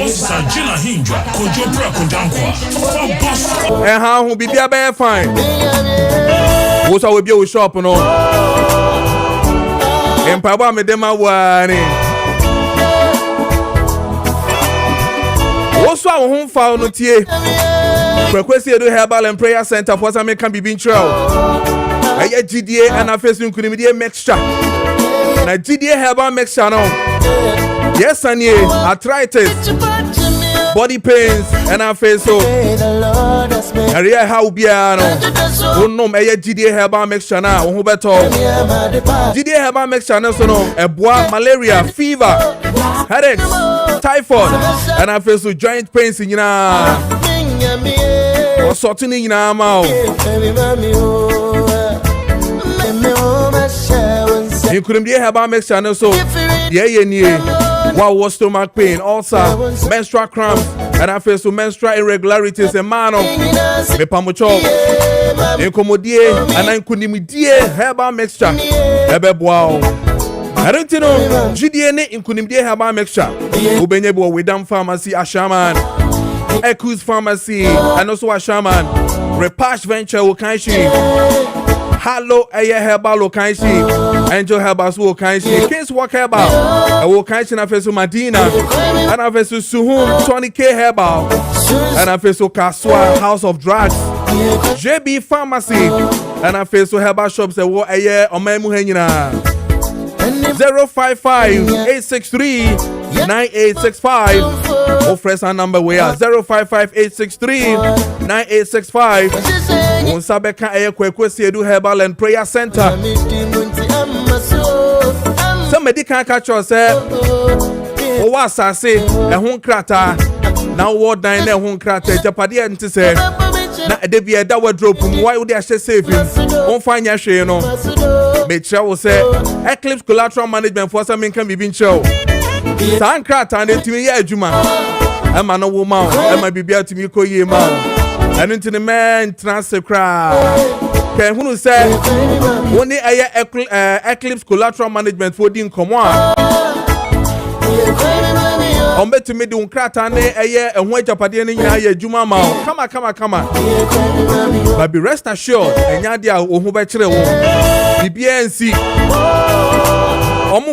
Boss Angela Hinja, Kojo Preko Dankwah. How who be there fine? What's our be shop no? And Papa me dem one. What's our home found no tie? Request you do herbal and prayer center for some can be being trial. I GDA and I face you could be mixture. Na GDA herbal mixture no. Yes, and arthritis, body pains, and I face so. Area how be no. No, GDA herbal mixture now. Who better? GDA herbal mixture no so no. Ebola, malaria, fever, headaches, typhoid, and I face so joint pains in na. Or sorting in na mouth. You couldn't be herbal mixture no so. Yeah. Wow, was stomach pain, ulcer, menstrual cramps, and I feel so menstrual irregularities and man me pamucho. Incommodie, and I couldn't herbal mixture. Wow. I don't know. GDNA in Kunimdia herbal mixture. Ubenyebo with Dam Pharmacy, a shaman. Ekus Pharmacy, and also a shaman. Repash Venture, Wokanshi. Hello, herbal Wokanshi. Angel herbal Wokanshi. Kings walk herbal. I will catch an affair to Medina. And I face to Suhum, 20K herbal. And I face to Kaswa, House of Drugs. JB Pharmacy. And I face to herbal shops that were a year on my Muhenina. 055-863-9865. Oh, fresh number we are 055-863-9865. On Sabeka Air Kwesi do Herbal and Prayer Center. Somebody can catch us, oh, what's I say? A home crater. Now, what dine a home crater? Japadi and to say, there be a dower drop. Why would I say save him? Won't find your share, no. Mecha will say, Eclipse Collateral Management for some can be being show. San crater and to me, yeah, Juma. I'm an old woman. I might be able to me call you, man. And into the man transfer crowd. Can who say only Eclipse Collateral Management for the come on? On bet to me do crater and wait up at the end of Juma. Come on. But be rest assured, and Yadia who bet you BNC.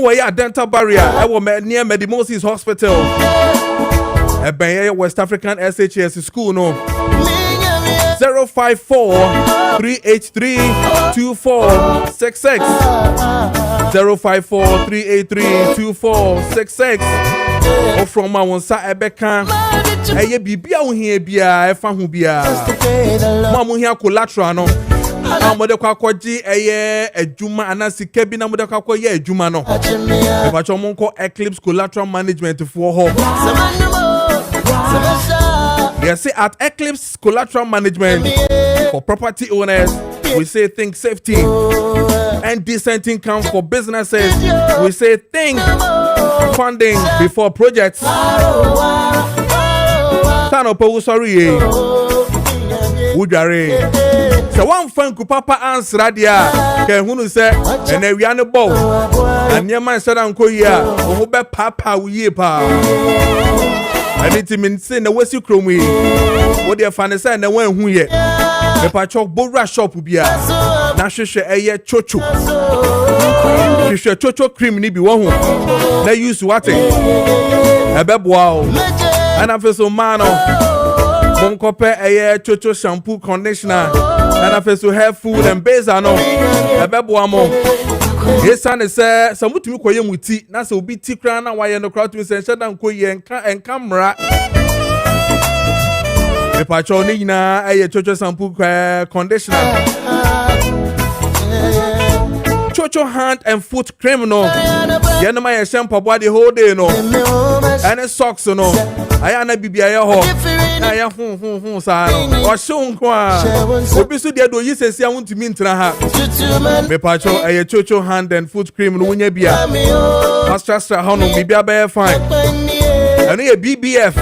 Way a dental barrier. I was near Medimosis Hospital. A Bay West African SHS school no. 054-383-2466 054-383-2466 or from my one side Ebeka eye bibia wo hia bia efa ho bia mamu hia collateral no amode kwakwaji eye adwuma anasika bi na mode kwakwaye adwuma no e ba cho monko Eclipse Collateral Management for ho. Yes, at Eclipse Collateral Management for property owners, we say think safety and decent income for businesses. We say think funding before projects. Tanopo sorry, Ujare. So one fan could papa answer dia. Can who say and we are no bow and your man said uncle ya who be papa we pa. I need to mean say na wesi kromi. What dey fan say na wan hu ye. Me pa chok bora shop bia. Na hwehwe eye chocho. Hwehwe chocho cream ni bi wo hu. Na use what? Ebeboa o. Ana feso man o. Mon kope eye chocho shampoo conditioner. Ana feso hair food and base no. Ebeboa mo. Yes, and say some to koye muti na so bi ti kra na waye no kra to say shedan koye en camera e pa cho ni na eye chocho shampoo conditioner chocho hand and foot cream no ye no my shampoo body whole day no and socks no aya na bibia ye ho na ye hu sa no o shun kwa obi so de do yi sesi a wuntimi ntra ha me pa cho eye chocho hand and foot cream no wunya bia master hono bibia be fine and ye BBF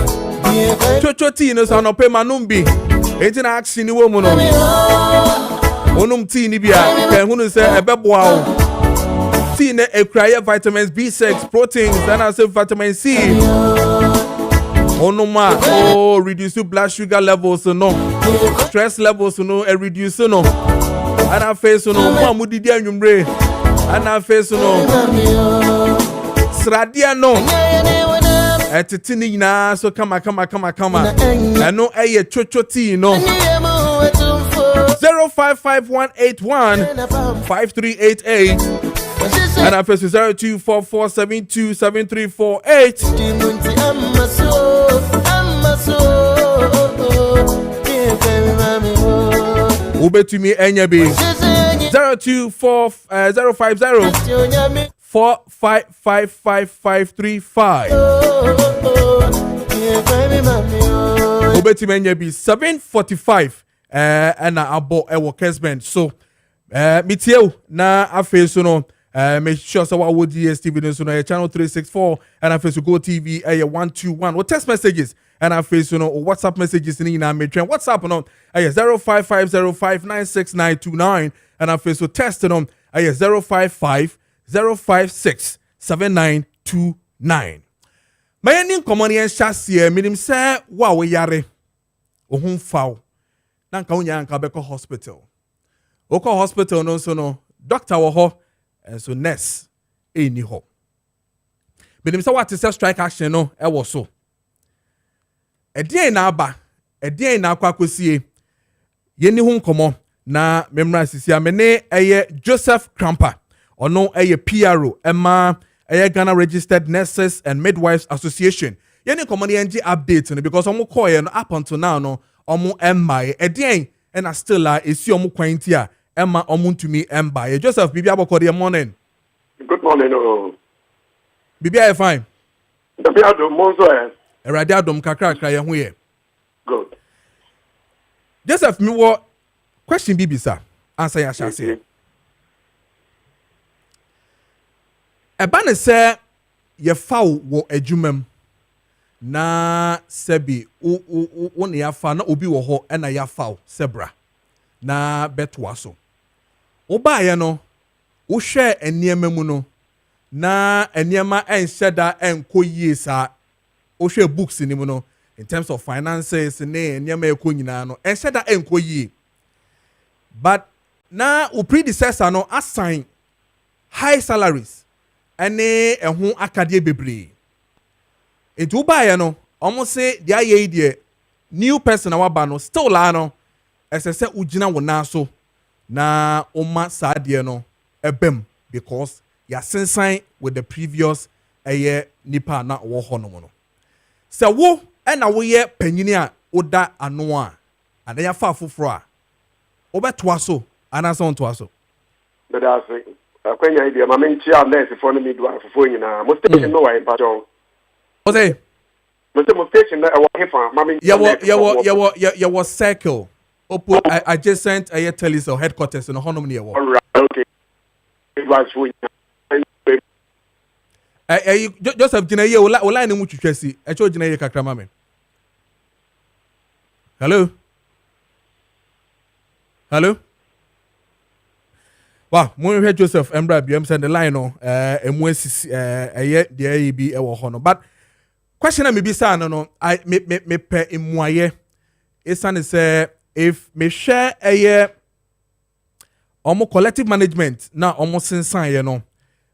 chocho tea no sa no pe manum bi enti na action ni wo mu no onum tea ni bia kan hunu se ebeboa o tea na ekuraye vitamins B6 proteins and also vitamin C onoma reduce blood sugar levels no stress levels no reduce no ana face no mo amudidi anwumre ana face no sradia no etiti ni nyina so kama eno eye chochoti no 0551815388 and I face 0244727348 Ubetumi enyabi 050 455535 Ubetumi enyabi 745 and abo ewo Kessben so mitieu na afeso no make sure so what DSTV no so no channel 364 and afeso Go TV 121 or text messages and afeso no WhatsApp messages ni na me train WhatsApp no 0550596929 and afeso text no 0550567929 Mayani komoni en chassie minim say wa we yare ohun faw nanka unya anka beko hospital Oko hospital no so no doctor wo ho and so nurse eni ho Benim say what is strike action no e wo so Edien na aba edien na akwakosie yeni hu nkomo na memra sisi amene eye Joseph Krampa ono eye PRO ema eye Ghana Registered Nurses and Midwives Association yeni nkomo ne ngi update no because omo call ye no up until now no omo emma edien and I still esi omo kwanti a emma omo ntumi emba Joseph bibi abokode morning. Good morning. Oh. Bibi are fine. Bibi adom monzo e. Erade adom kakra ye ho ye. Good. Joseph me wo question bibi sir. Answer ya sha say. Eba ne se ye faw wo adwumam na sebi wo ne ya fa na obi wo ho na ya faw sebra na betwa so. Wo ba ye no wo hwe eniema mu no na eniema enhyeda enkoyie sa wo hwe books ni mu no in terms of finances ne eniema ekonyina no enhyeda enkoyie but na wo predecessor no assign high salaries ene ehun akade bebre etu ba ye no omo se dia ye die new person na waba no still la no esese ugina wona so na oma sadie no ebem because ya sensan with the previous nipa na wo ho no no se wo na wo ye panyini a oda ano a ana ya fa foforo a obeto aso ana so nto aso but that's akwanya idea ma menchi a nurse for no midwife for nyina mo station no wa impacho o say mo station na wa hefa ma menchi ya was circle opo adjacent telis or headquarters no honom ne wo okay midwife for Joseph gina ye o line mu twetwasi e cho gina ye kakra ma me Hello Wow, mo hear Joseph Embra BM send the line no emu asisi de bi e wo ho no but question me bi sa no I me pe emuaye esane say if me share omo collective management na omo sensan ye no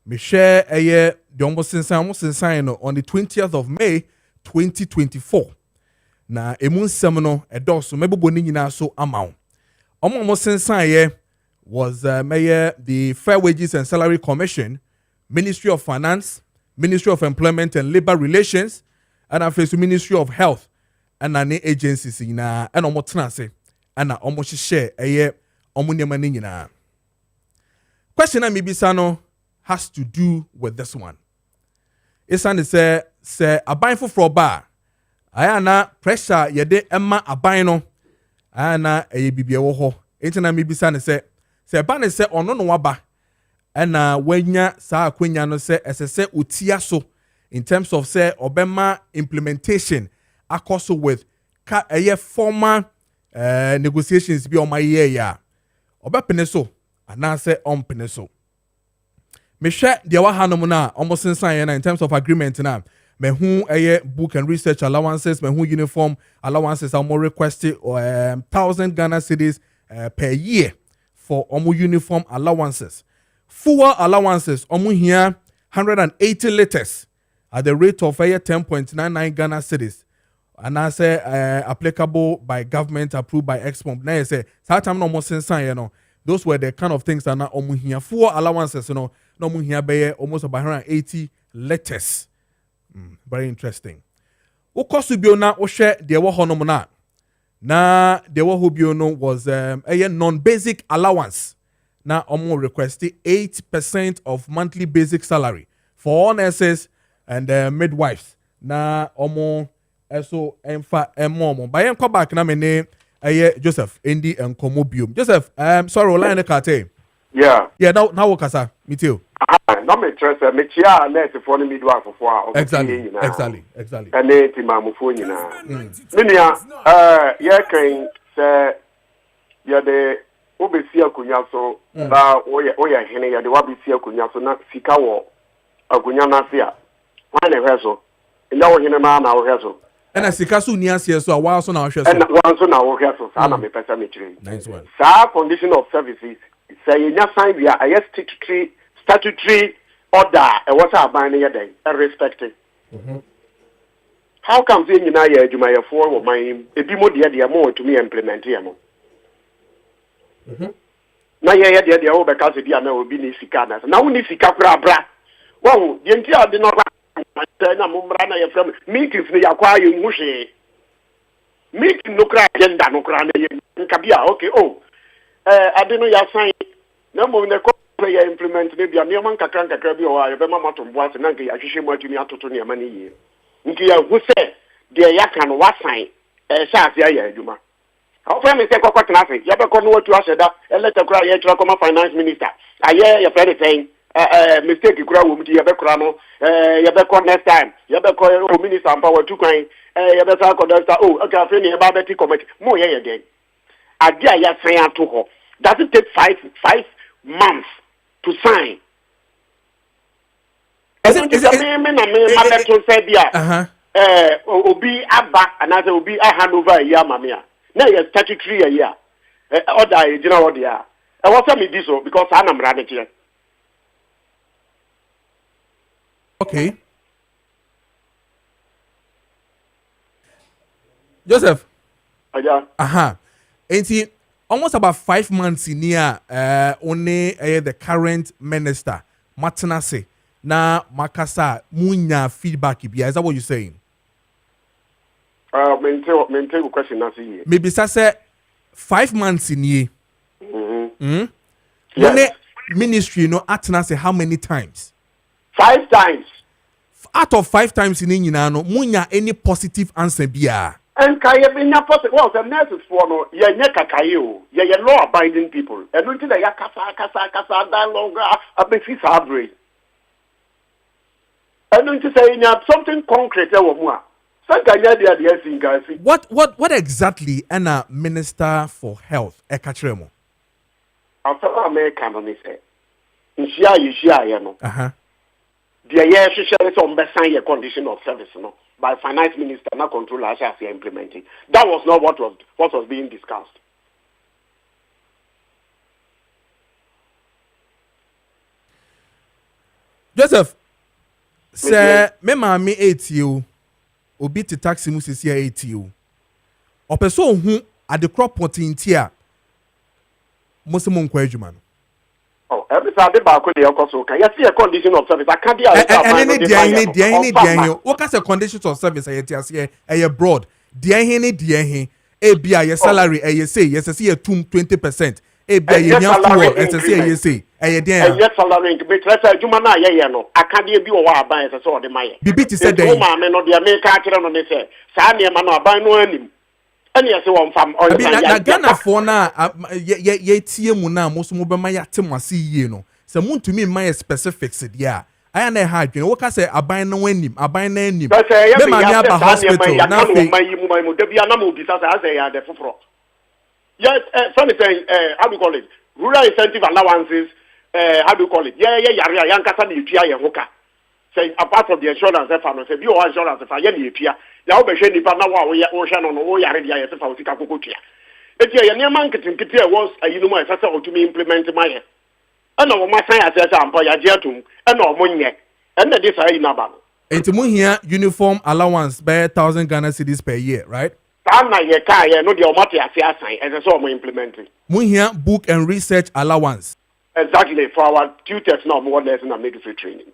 me share the omo sensan no on the 20th of May 2024 na emu nsem no edoso mebobo ni nyina so amaw omo sensan ye was the Fair Wages and Salary Commission, Ministry of Finance, Ministry of Employment and Labor Relations, and the Ministry of Health, and an agencies in and almost say, and almost share a omunyamanina. Question I maybe Sano has to do with this one. It's an say a buying for bar. I pressure yede emma a bino, ana a bibiaho. Internet maybe Sano say. Se ba ne se ono no waba na wanya sa akwanya no se esese otia so in terms of say obema implementation akoso with formal negotiations bi o ma ye ya obepene so ana se ompene so me hwe de wa hanom na omo sensan ye na in terms of agreement na mehu book and research allowances, mehu uniform allowances are more requested 1,000 Ghana cedis per year for omu uniform allowances. Fuel allowances omu here 180 liters at the rate of 10.99 Ghana cedis. And I say applicable by government, approved by Expom. Now I say time no more sense, those were the kind of things that now omu here. Fuel allowances, no omu here by almost about 180 liters. Very interesting. Ukosu biona o share the wo hono na. Na the wo biono was a non-basic allowance. Na omo requested 8% of monthly basic salary for all nurses and midwives. Na omo so emfa emomo. Ba yen ko back na me ne Joseph Endi and Komobium. Joseph, sorry, line kate. Yeah. Yeah, now wakasa. Me too. No me trust me chia net for the midwife for exactly. And it mamu for you na. Minia yeah can say yeah the obesi akunya so ba oya hene ya de wabesi akunya so na sika wo akunya na sia. Why na hweso? Nya wo hene na hweso. And sika so ni asie so a wa so na hweso. And one so na hweso sa na me pesa me chire. Nice one. Sa condition of services say nya sign we are statutory order and what are binding day respected. How come saying na ya adwuma ya for wo man e bi mo de more to me implement ya mo. Na ya de wo be ka se bia na obi ni sika na wo ni sika kura bra. Wo de nti ade no na mo mra na ya from meetings ni ya kwa ye nhwe. Meeting no kra agenda no kra na ye nka bia okay ade no ya sign na mo ne ko ya implement ne bia me man kakra bi o ya be mama to mboase na nke ya hwehwe mo atumi atoto ne ma ne yie nke ya hu se de ya kan wa sign sha afia ya adwuma how for me say kokko tena se ya be ko no watu aseda eleta kura ya kira koma finance minister aye ya friend saying mistake kura wo mti ya be kura no ya be ko next time ya be ko minister ampa watu kwan ya be sa ko doctor okay afre ne ba be ti committee mo ye den ade ya sign ato ho does it take 5 months to sign? Is it obi aba and as obi I hand over a year mamia. Now you statutory a year. Order you know what they are. I want me this because I am running here. Okay. Joseph. Yeah. And see almost about 5 months in here, only the current minister, Matanase, na Makasa, Munya feedback. Is that what you're saying? Maintain question. Maybe say 5 months in here. Yes. Only ministry, Atanase, how many times? 5 times. Out of 5 times in Inano, Munya any positive answer biya. And Kaya be not possible. Well, the nurses for no, ye kakayo, ye law abiding people. And until the kasa dialogue a bit is hard. And until say you have something concrete or more. What exactly Anna Minister for Health Ekatremo? After American on this you know. The year she shares on best sign your condition of service, by finance minister, not control as they are implementing. That was not what was being discussed. Joseph, sir, me mami 8 you, obi te taxi musisi 8 you. Opeso hu at the crop potting tia. Musimo nkwajuman. Oh, every Saturday back when they are so can you see a condition of service? I can't be what kind of conditions of service I broad. Dear ABI your salary you say yes I see a 20%. ABI you say yes salary because you man no I can't be o buy as so the my bibi ti said dey ma me no dey make akere no dey say sa na ma no aban no anim and yes one fam on the Ghana for na ye tie mu na mo so mo be ma ya temase yie no se muntumi ma ye specifics dia aya na ha adwene wo ka say aban no anim aban na anim be ma me aba hospital na fe mu da bia na mo bi sa say ya de foforo yes funny saying how do you call it rural incentive allowances how do you call it yeah yankasa na etua ye hoka say apart from the insurance say bi o insurance fa ye na epia ya wo be hwe nipa na wo hwe no wo yare dia ye se fa o sika kokotua eti ye nneema nketenkete e was ayinu mo e fa se otumi implement maye ana wo masan asese ampa ya je atum ana o monye na this ayi na ba no enti mu hia uniform allowance by 1,000 Ghana cedis per year, right? na ye ka ye no de o mate ase asan ese so o mo implementing mu hia book and research allowance. Exactly, for our tutors now more lesson and midwifery training.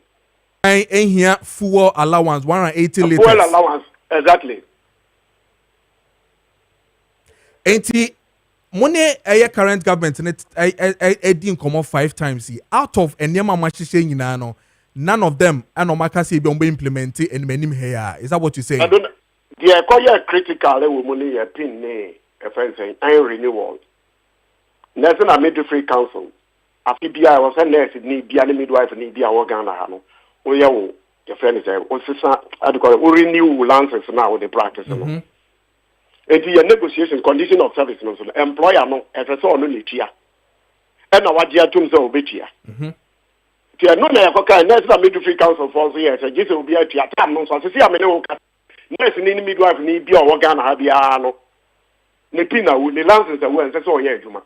And here fuel allowance 180 liters. Fuel allowance, exactly. Enti money a current government net didn't come up 5 times. Out of any nyina no, none of them and omaka say be implement it and many here. Is that what you say? I don't the quite critical money a pin ne a friend saying I renewal. Nelson a midwifery council. Afi bia was a nurse ni bia ni midwife ni bia wo Ghana ha no wo ye wo your friend say o sisa adiko o renew license now the practice no enti your negotiation condition of service no so employer no e fe so no letia e na waje atum se obetia ti no na yakoka nurse na midwifery council for so yes je se obi atia tam no so se amene wo ka nurse ni midwife ni bia wo Ghana ha bia no ne pina wo ne license wo en se so ye adwuma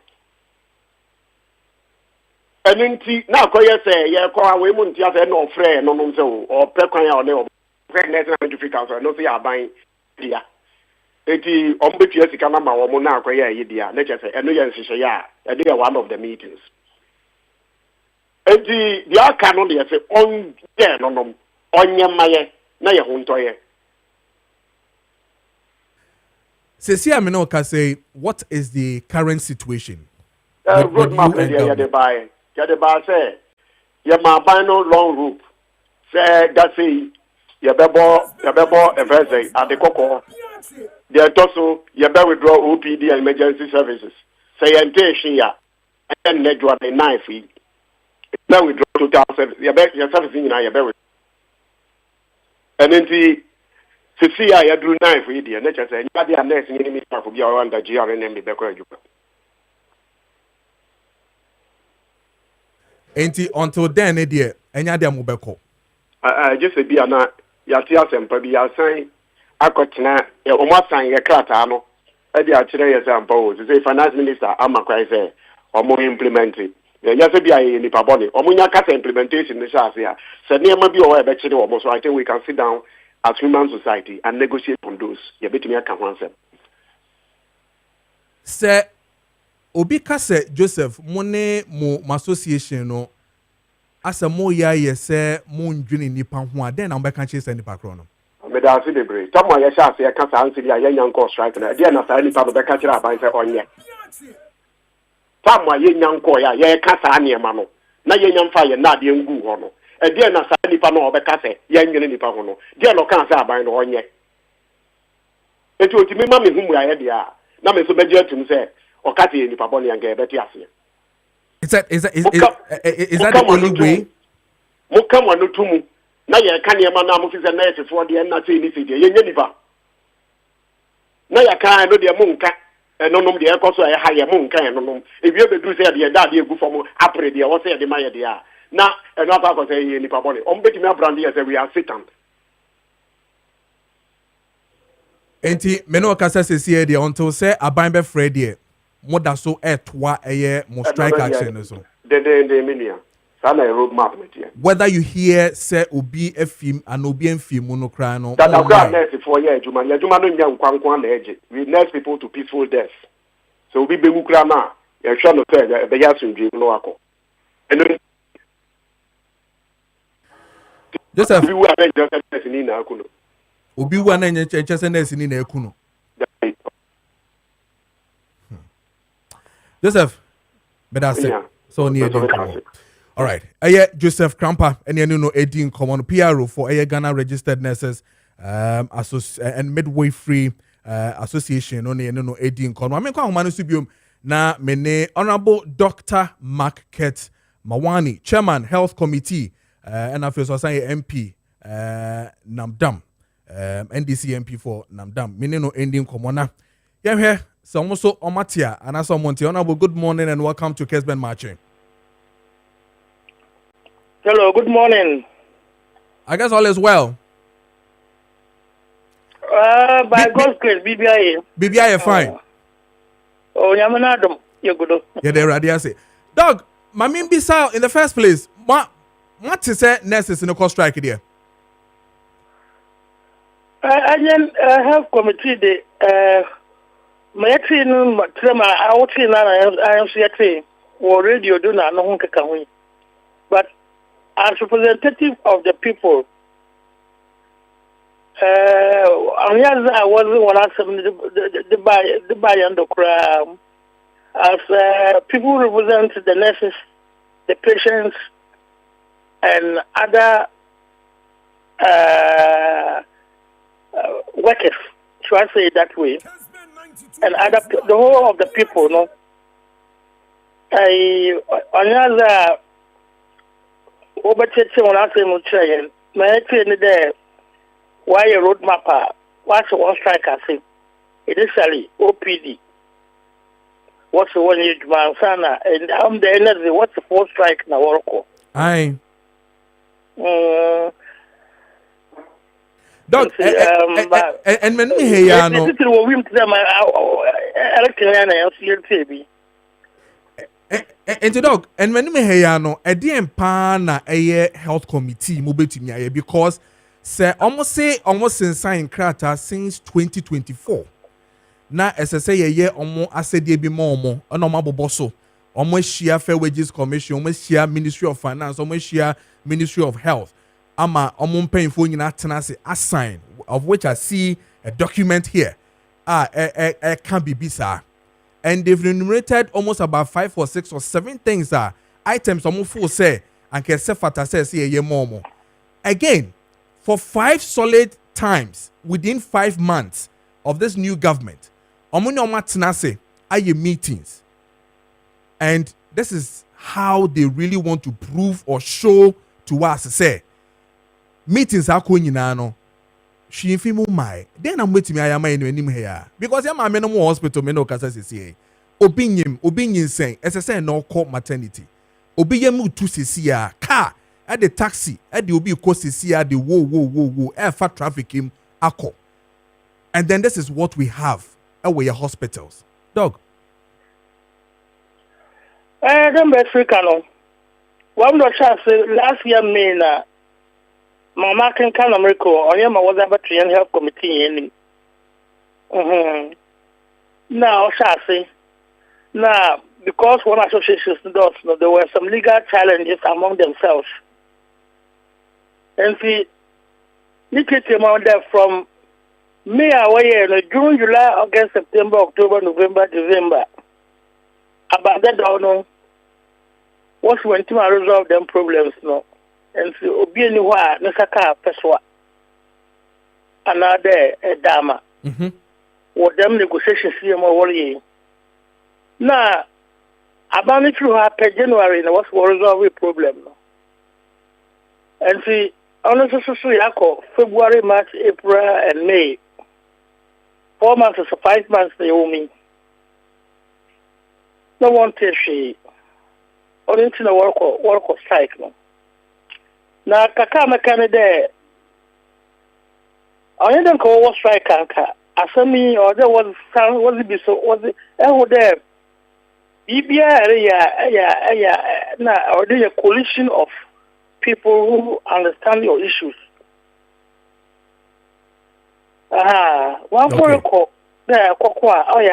Enenti na koye say ye ko awe mu ntia say no frɛ no no so o pekwan ya o ne o frɛ net na midwifery council no say aban dia eti o mbetua sika na ma wo mu na koye ayi dia na che say eno ye nhihye ya e dey one of the meetings eti dia aka no dey say on ye no no onye maye na ye ho ntoye Sesi amena ka say what is the current situation? Roadmap ya dey buy the bar say, "Ye ma buy no long rope." Say that say, "Ye bebo, everything at the cocoa." They also ye be withdraw OPD and emergency services. Say entation ya, and then draw the knife. Ye be withdraw 2,000. Ye be your servicing na ye be with. And then see ya ye drew knife for you. Nature say, "Nobody are next in me for be around the GR and be back you." Enti until then dear enya dem mobeko just be ana yati asempa bi asan akotena e omasan ye krata no e dia kire ye sampa o say finance minister amakwai say omo implement ya say bi aye nipa boni omo nya kasa implementation ni sha say se nema bi o e be kire omo so I think we can sit down as human society and negotiate on those ye betimi aka ho ansem se obi kase Joseph mone mo association no asa mo ya ye se mo ndwene nipa ho a den na mbeka che se nipa kro no me da se debre tamo ye sha se kasa ansiri ya yanko strike na dia na sa nipa do beka kire aban se onye tamo ye nyanko ya ye kasa anema no na ye nyamfa ye na de ngu ho no e dia na sa nipa no obeka se ye nwene nipa ho no dia no kan se aban no onye eti otimi ma me humu ya ye dia na me so beje atum se okati nipa boni yanga ebeti ase is that the only way muka mo no tumu na ye ka ne ma na mo fi se na ye fo de na se ni se de ye nya nipa na ya ka no de mo nka enonom de ekoso ye ha ye mo nka enonom ebi obedu se de da de egu fo apre de wo se de ma ye de a na eno aka ko se ye nipa boni o mbeti me brand ye se we are satan enti me no kasa sesi de until say aban be free de moda so etwa eye mo strike action so the minia sana road map metia whether you hear say obi afim and obi enfim no kra no that agree next for year juma no nya nkwankwan na eje we next people to peaceful death so obi begu kra na ye hwe no say be ya sundwe no akọ eno Joseph we were just ni na akuno obi wa na nya chese na sini na akuno Joseph, but that's it. So near the all right. Joseph Krampa, and you know, Edin Common PRO for Ghana registered nurses and midway free association. Only you know, Edin Common. I mean, come on, Manusibium. Na mene Honorable Dr. Maakye Mawani, Chairman Health Committee, and after Society MP Namdam, NDC MP for Namdam. Mene no Edin Common. Yeah, here. So also Omatia and also Monty. Honorable, good morning and welcome to Kessben Maakye. Hello, good morning. I guess all is well. By God's grace, BBI. BBI fine. Oh, Yamanadum, you're good. Yeah, they already say. Dog, my main bisa in the first place. What is it nurses in the cost strike there? I have committee my train, I would say I am see or radio do not know who can win. But as representative of the people, I was one of the buy and the crowd. As people represent the nurses, the patients, and other workers, should I say it that way, and other the whole of the people, no. Another overtake when I say no train, my train there. Why a road mapper? What's one strike? I say it is really OPD. What's the one you man sana? And I'm the energy. What's the fourth strike now? Work. Aye. Dog, and when we hear no, and dog, and when we hear no, a DM pana a health committee mobile because say almost since krata since 2024. Na SSA ye almost asedi bi more and boboso. Almost share Fair Wages Commission, almost share Ministry of Finance, almost share Ministry of Health. Ama paying for tenancy assign, of which I see a document here. Can be bizarre. And they've enumerated almost about 5 or 6 or 7 things items almost full say and can say fata says ye more. Again, for 5 solid times within 5 months of this new government, tenancy are meetings. And this is how they really want to prove or show to us say meetings are going on. She infimu mai. Then I'm waiting me I am in here because I'm a more hospital me no kasa sisi. Obinyim saying SSA no call maternity. Obiyemu to sisi car at the taxi at the obi ko sisi at the wo air fat traffic him ako. And then this is what we have at your hospitals. Dog. Them African. One not say last year May na Maakye can America or Yama was a health committee in. Now shall say now because one association does there were some legal challenges among themselves. And see Nikki amount there from May away June, July, August, September, October, November, December. About that down what's when to resolve them problems no. And so obi anywhere Nesaka Peswa another dama. What them negotiations here more worrying. Now about it through her per January and what's will resolve the problem no. And see honestly so February, March, April and May. 4 months or 5 months they owe me. No one tells she or into the work or strike no. Now Kakama Canada I didn't call what strike anka. Asami or there was it be so was it there now or there a coalition of people who understand your issues. One for a call there,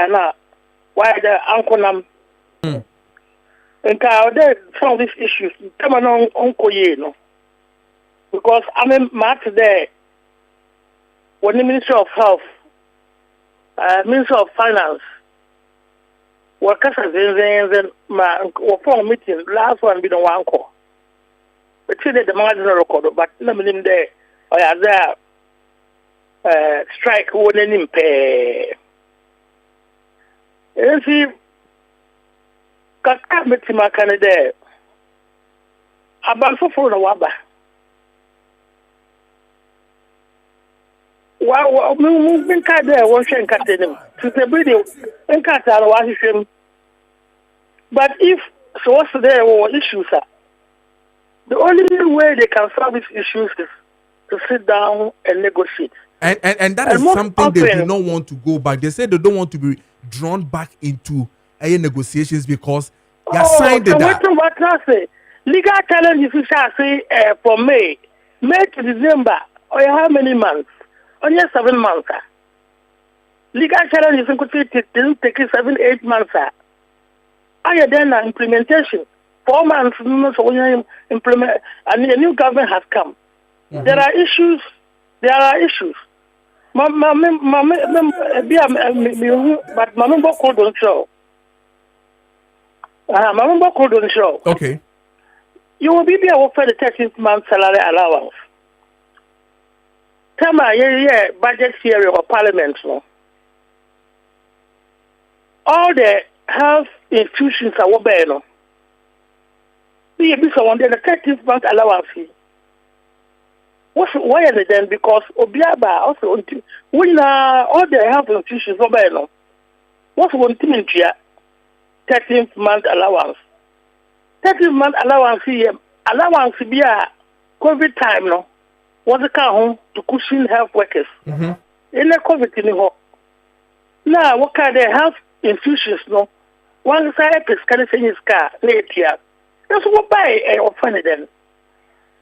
now why the uncle nam and there some of these issues come on uncle no because I'm a match there when the Ministry of Health, Ministry of Finance, workers and my meeting last one be the one call. But see the marginal record, but let me there or there strike wouldn't impair. And see Kakama Canada about for the Waba. Wow, moving card there, one shank cut them to the video and cut out him. But if so, what's there were issues, the only way they can solve these issues is to sit down and negotiate. And that is something they do not want to go back. They say they don't want to be drawn back into negotiations because they signed it. What I say? Legal challenges is say from May to December. Or how many months? Only 7 months. Legal challenges could take 7-8 months. I then implementation. 4 months. So when you implement, and a new government has come. Mm-hmm. There are issues. But my member code don't show. My member code don't show. Okay. You will be able to offer the 13th month salary allowance. Tell me, budget theory or parliament. No? All the health institutions are obeying. Be someone the 13th month allowance fee. Why is it then? Because Obiaba also when all the health institutions obeying. What's one thing in 13th month allowance? 13th month allowance here, allowance be a COVID time no. Was a car home to cushion health workers. Mm-hmm. In the COVID in the now what kind of health institutions no? One side is kind of saying his car late year. That's what buy a offender then.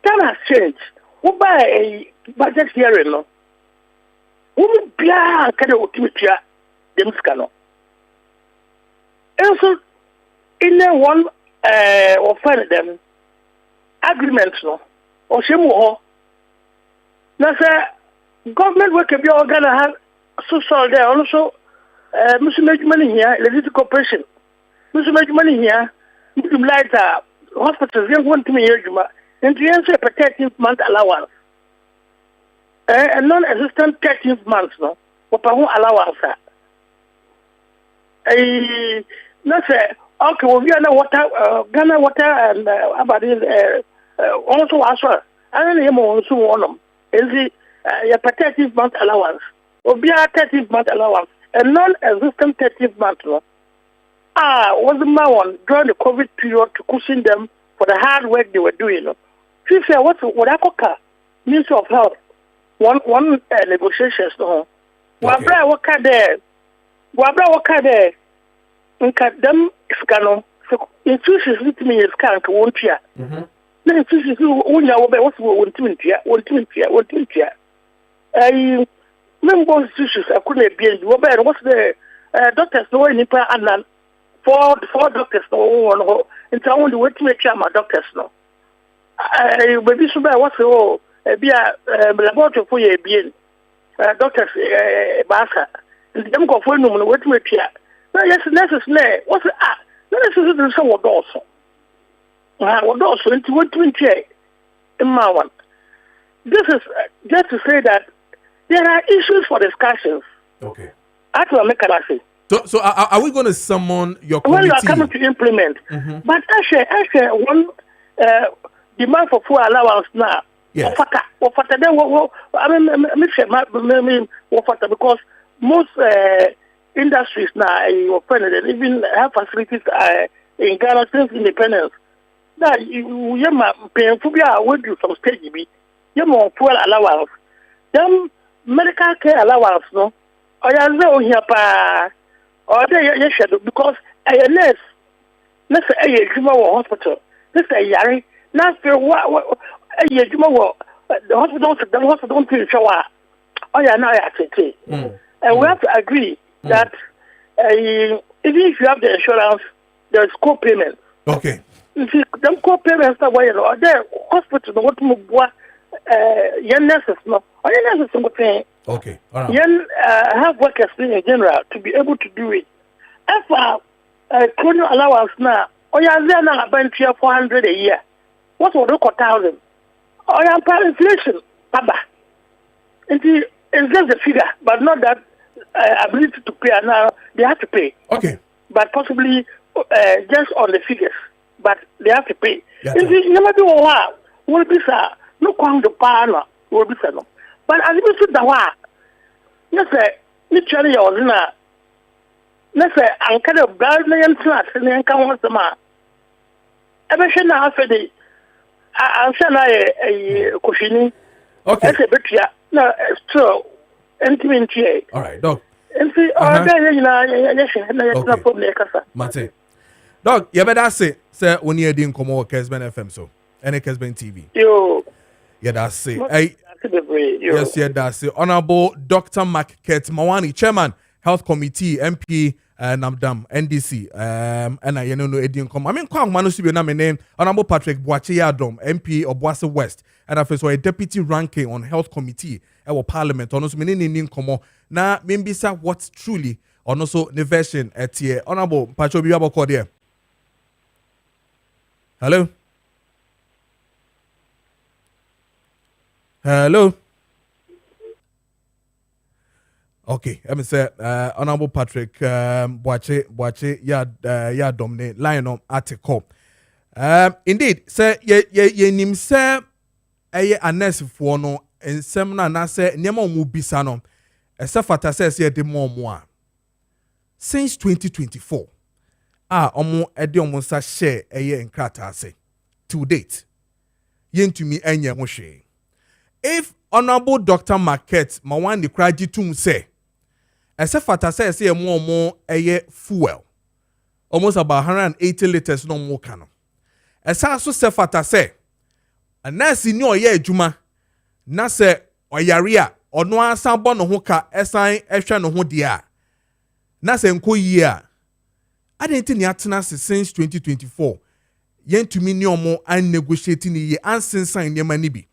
That has changed. What buy a budget hearing no? Who be a kind of ultimate them scano. Also in the one offend them agreements no or shemo. Now sir government work be gonna have social there also Mr. Make money here, electricity corporation. Mr. Make money here, light hospitals young one to me and to answer a 13th month allowance. A non-existent 13th month no or allowance. Okay, well, we are water, Ghana water, and about it also as well. I don't know also one of them. Is the 13th month allowance? Or be a 13th month allowance, a non-existent 13th month. No? Was the one during the COVID period to cushion them for the hard work they were doing. No? What I call Ministry of Health, one negotiations. No? Wabra waka there. Nka them scano so institutions with me is can to won't ya. Na institutions unya wo be what won't ya. Member institutions akuna be wo be what's the doctors no nipa anan four doctors no one ho into I want to wait to my doctors no. Baby so be what's be a laboratory for ye be doctors basa. Them go for no wait to yes, necessary. What's that? Necessary to what also. What also into 128 in my one. This is just to say that there are issues for discussions. Okay. That's what I say. So are we going to summon your committee? Well, you are coming to implement. Mm-hmm. But actually, one demand for full allowance now. Yes. Because most industries now, even have facilities in Ghana since independence. Now, you paying for you some stage, you more fuel allowance. Them medical care allowance, no? Or you know here, or they schedule because a nurse, let's say a hospital, let's say Yari, not for what a the hospital don't feel shower. Oh, yeah, now I say, and we have to agree that even if you have the insurance, there is co-payment. Okay. If you them co-payments are why or there hospital no what mo boa young nurses no or young nurses go pay. Okay. All right. Young health workers in general to be able to do it. If colonial allowance now, or you are there now about 400 a year. What would look 1,000? Or you are inflation, Baba. It's just the figure, but not that ability to pay. Now they have to pay. Okay. But possibly just on the figures, but they have to pay. If you never do what will be sir, no quang the partner will be sir. But as you said, the what? Let's say, literally, or not. Let's say, I'm kind of Ghanaian class and then come once a month. Ever should now for the I'm saying a Kushini Okay. Ese betua na straw entimintie. All right, dog. Enti order you na na problem e kasa. Mate. Dog, you better say when you didn't come over Kessben FM so. Any Kessben TV. Yo. Yeah, that's it. Hey. Yo. Yes, yeah, that's it. Honorable Dr. Maakye Mawani, Chairman, Health Committee, MP, Namdam, NDC, and I know Edian come. I mean, Kwang Manusi, my name, Honorable Patrick Boache Yadom, MP of Boise West, and I feel a deputy ranking on Health Committee, our Parliament, on us, meaning come now, maybe what's truly, on also the version at here. Honorable Patrick Biabo there. Hello? Hello? Okay, let me say, Honorable Patrick Boache, yeah, dominate line on article. Indeed, say, ye nim say, a nurse for no, and semna na say, nyama mu bisano, a safata says, ye de more. Since 2024, omo edi omo sa share a year in krata say, to date, yen to me enye moshe. If Honorable Dr. Maakye Mawani Kraji tum say, as a fata says, say more a fuel, almost about 180 liters no more cano. As I so say fata say, a nurse in your year juma, na se or yaria or no answer bon no hoka, assign extra no dia. Na se nko year. I didn't think yatna since 2024. Yen to me no more and negotiating ye and since sign ye manibi.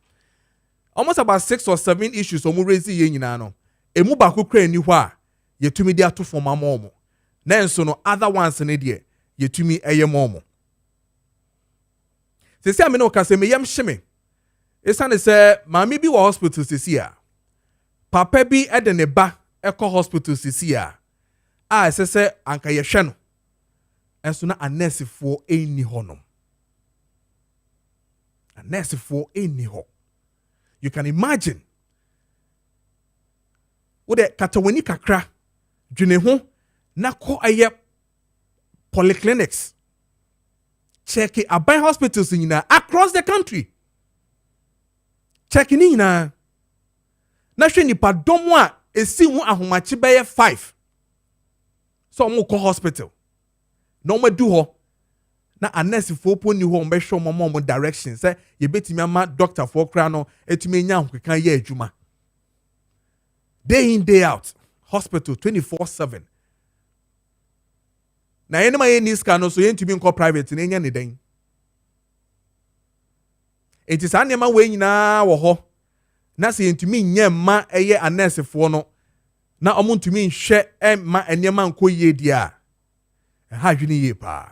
Almost about 6 or 7 issues omu raise ye nyina no. Emu baako kra ni hɔ a yetumi de ato form amomo. Na enso no other ones ne de yetumi eye momo. Sesi ame no ka se me yam hyeme. Esane se maami bi wɔ hospital sesi a. Papa bi de ne ba ekɔ hospital sesi a. A esese anka ye hwɛ no. Enso na anesifo eni hɔ no. Anesifo eni hɔ. You can imagine. Ode katawani kakra dwene ho na ko aye polyclinics. Check it aban hospitals nyina across the country. Check ni nyina. Na hwe nipa dom a esi ho ahomachi beye 5. So mo ko hospital. No ma du ho. Na anesi fo po ni ho mbehwe mo direction say ye betimi ama doctor for kra no etimi nya hokekan ye adwuma. Day in day out hospital 24/7. Na ene ma ye ni ska no so ye ntimi nko private na enya ne den. Enti sa ne ma we nyina wo ho. Na se ntimi nya ma eye anesi fo no na omo ntimi nhwe ma enema nko ye dia. Ha hwini ye pa.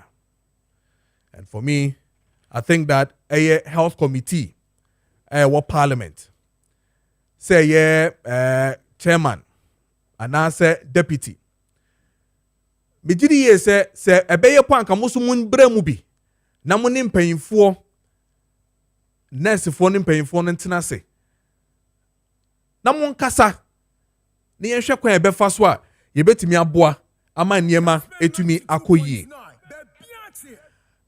And for me, I think that a health committee, what parliament, say chairman, and I say deputy. Mijidi ye say a bayer point kamusumun bremubi. Namunim paying for nurse for paying for nantinase. Namun kasa ni yensha kwa ebe faswa yebetimi aboa ama niema etumi akoyi.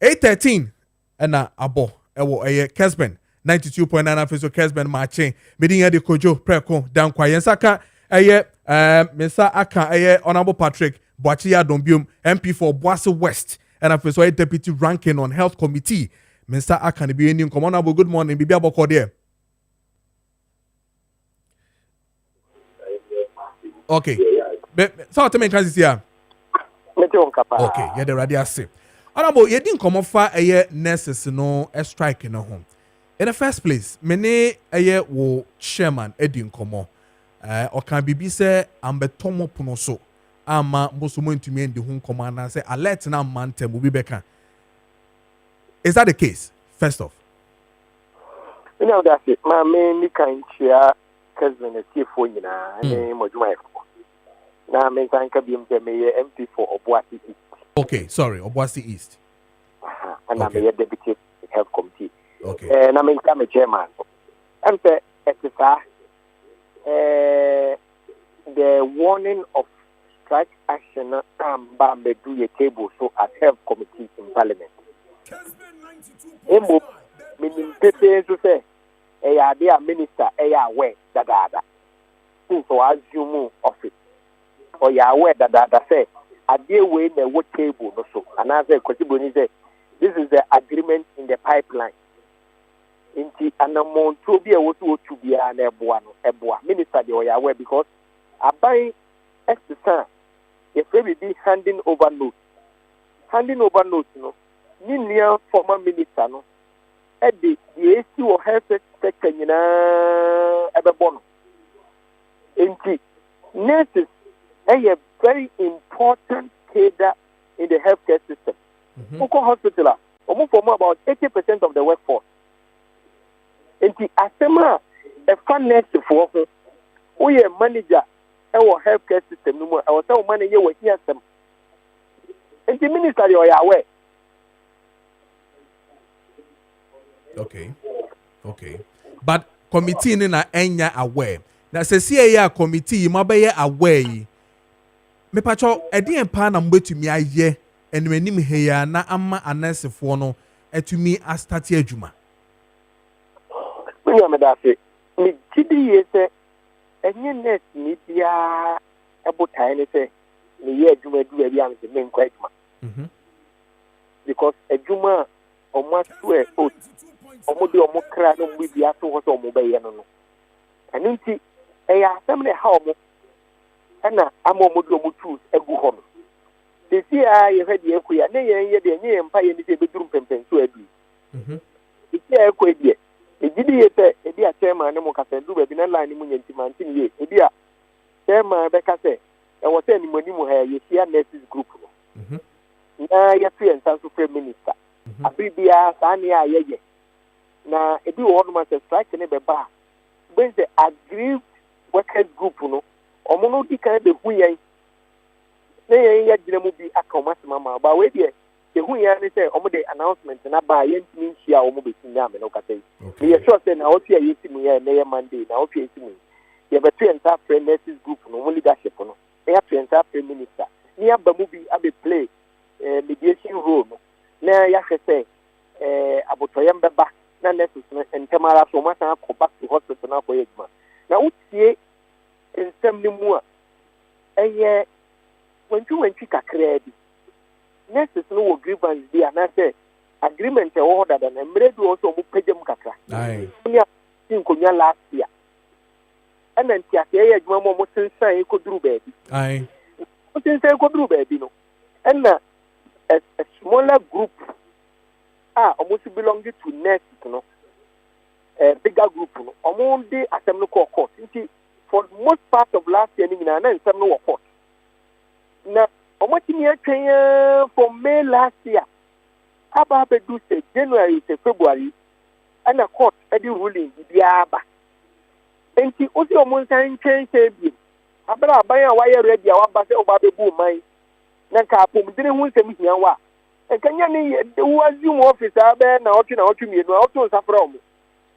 8:13 and abo ewo Kessben 92.9 FM Kessben Maakye medin de Kojo Preko Dankwah yensaka mensa aka Honorable Patrick Boache Yadom MP for Boise West and afeso deputy ranking on Health Committee mensa aka ne bi eni Honorable good morning bibi aboko there. Okay so tell me kan sisi a okay yeah the radio say Honorable, you didn't come off a nurses no a strike in a home. In the first place, many a wo chairman Edin Komo. Or can be say I'm Tomo Punoso. Ama Musumo to me in the home command and say alert now man will be back. Is that the case? First off. You know that's it. My main kind chair Kessben is here for you now. Now I can be MP for Obuasi. Okay, sorry, Obuasi East. And I'm a deputy health committee. Okay. And I'm a chairman. And the warning of strike action Bambe do a table so at health committee in parliament. Meaning Pepe to say a minister aware that since I assume office or aware that say a dear way in the work table also and as a say this is the agreement in the pipeline. Inti anamon to be a to be an eboa minister they were aware because I buy exercise if we be handing over notes no Ninia former minister no the AC or health sector ebebono inti nurses a very important cadre in the healthcare system. Oko hospital almost for about 80% of the workforce. Inti asema a fan nurse for who a manager our healthcare system no more. I was tell manager we hear some. Inti minister you are aware. Okay. But committee na enya aware. Na se see ya committee mabeye aware. Me pacho edi empa na mbetumi aye enwenim heya na ama anesefo no etumi astati adwuma. Me amedase me gidi yese enye net ni bia ebotai ne se me ye adwuma du bia am se me nkwa adwuma. Because adwuma omo swear out omo de omo kra no mbi bia so ho so omo be ye no anunti eya asem ne ha omo ana ama omo de omo choose egu ho no sisi a ye hwede ekuya ne ye de nye mpa ye ni se beduru pempen so adu sisi a ekwe de ejidi ye te edi a chairman ne mo ka se du be bi na line mu nyanti mantin ye edi a chairman be ka se e wo se ni moni mu ha ye sia nurses group no na ye tu en sanso prime minister abibia sani a ye na ebi wo no say strike ne be ba when the aggrieved workers group no omo no di kan be hu yen na yen ya gina mu bi aka o masema ba we de hu yen ne say omo de announcement na ba yen timi hia omo be tinya me no ka say ye sure say na o tia yesi mu ye na ye Monday na o tia yesi mu ye be to enter nurses group no mo leadership no ya to enter prime minister ni aba mu bi abe play mediation role no na ya say abotoyem beba na nurses and Tamara so much go back to hospital now for Edma. Now utie ensem ni mu a eye when you credit nurses no wo grievance bi na say agreement e wo da na mre do also mu pagem kakra ai nya tinkonya last year ana ntia ke ye adwuma mo sensan e ko duru baabi ai mo sensan ko duru baabi no ana a smaller group almost belonging to nurses, a bigger group, among the assembly court. For most part of last year, and some no court. Now, almost in year from May last year, about do say January to February, and a court a ruling the Aba. And she also almost saying change it. Abra buy a wire ready, our basket of Baby Boo mine. Nanka Pum didn't want to meet me. And can you was you officer na otu mi no otu safra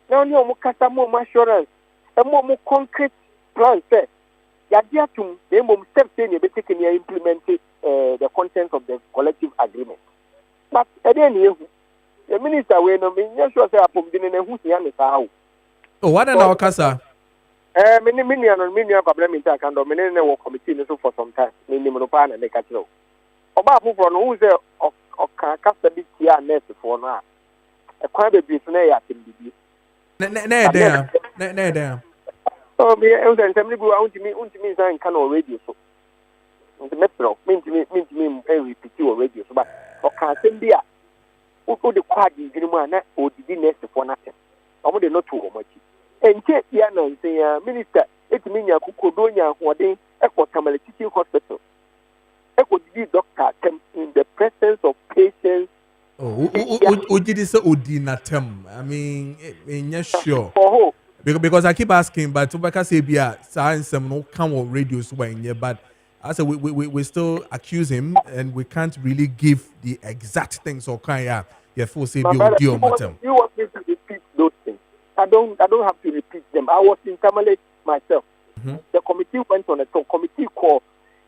na oni omo kasa mo assurance e mo concrete plan say ya dia tum dey mo step say ne be taken ya implement the contents of the collective agreement but then the minister we no me sure say apom din na hu sia ne sa o what na okasa me ni problem in ta kan do me ne wo committee no so for some time me ni mo pa na ne ka tro oba afoforo no hu say oka kasa bi tia nurse for no a ekwan be bi so na ya tembibi na there oh me e unse nsem bi wa untimi san kan o radio so nti metro mintimi repeat o radio so but oka sem bi a o de kwadi girimu a na odidi nurse for na tem omo de no to o machi enche ya na nse ya minister etimi nya kokodo nya hoden ekotamale titi hospital ekodidi doctor tem in the presence of patients. I mean, yes, sure. Because I keep asking, but Tubaka Sabia, science no come on radios when yeah, but I said we still accuse him and we can't really give the exact things or kind of full Sabia you want me to repeat those things. I don't have to repeat them. I was in Tamale myself. The committee went on a committee call.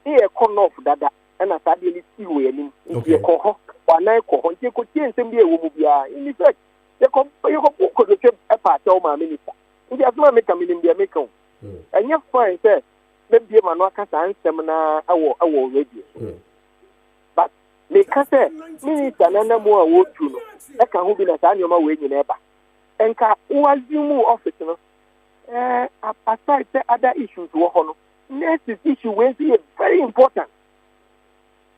Here come off that and I started see where in the coho, one night coho, you could change them be a woman in effect. You come Kojo a part of my minister. If you have not make a million, they make home. And your friend said, maybe a man who can seminar our radio. But they can say, minister, and no more work to know. I can hold in a time you're way in ever. And can was you move office, aside the other issues, next issue will be very important.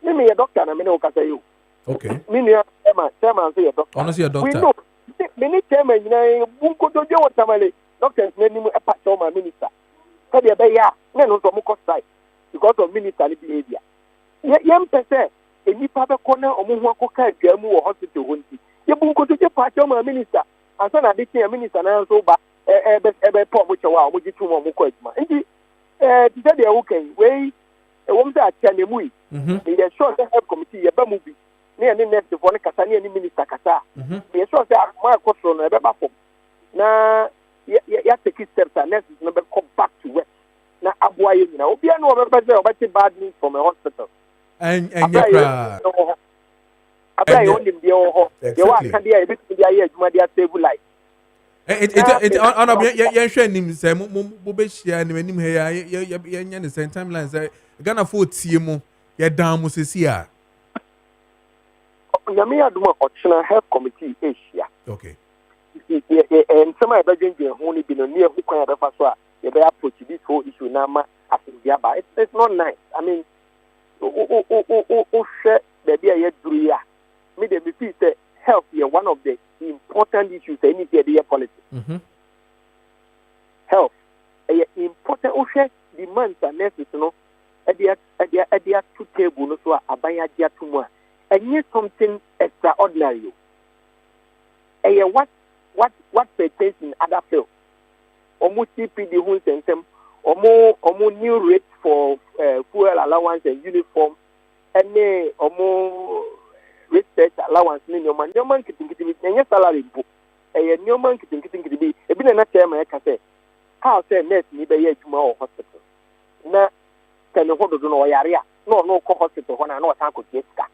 Let me a doctor, and I know what I say. Okay. Many chairman say a doctor. Honestly, a doctor. We know many chairman, Bunko Dojo Tamale, doctors, many a part of my minister. Tell you, men also more side because of ministerial behavior. Young person, a new papa corner or Muakoka, Germu or hospital, Hunty. You Bunko Dojo part of my minister. And son, I did a minister and also back a pop which a while, which is 2 more Mukoisma. And to tell you, okay, way a woman that can move. In the short help committee, a movie. Near the next one, Catania and Minister Kata. The short my question, a better form. Now, you take steps and next number come back to work. Now, Abuay, you know, be no better bad news from a hospital. And I only be all. You are can be a bit of the year, my dear, save life. It on a him say Mubeshia and him here, the same time lines. Gonna afford CMO, your down Musia. Yamia Duma Optional Health Committee Asia. Okay. And some of the only been near who can have a you better approach this whole issue now as in Diaba. It's not nice. I mean, share the idea through ya. Me the BC say health here one of the important issues in the politics. Health important share demands and necessities, you know. At the 2 tables, so abaya dia tomorrow. And yet something extraordinary. What pertains in other fields? Almost CPD who sent them, or more new rates for fuel allowance and uniform, and more research allowance. No man getting your salary book. A new man getting to be a bit of chairman. I can say, how say next me by tomorrow hospital. Now, can you hold on area? No hospital when I know I could get that.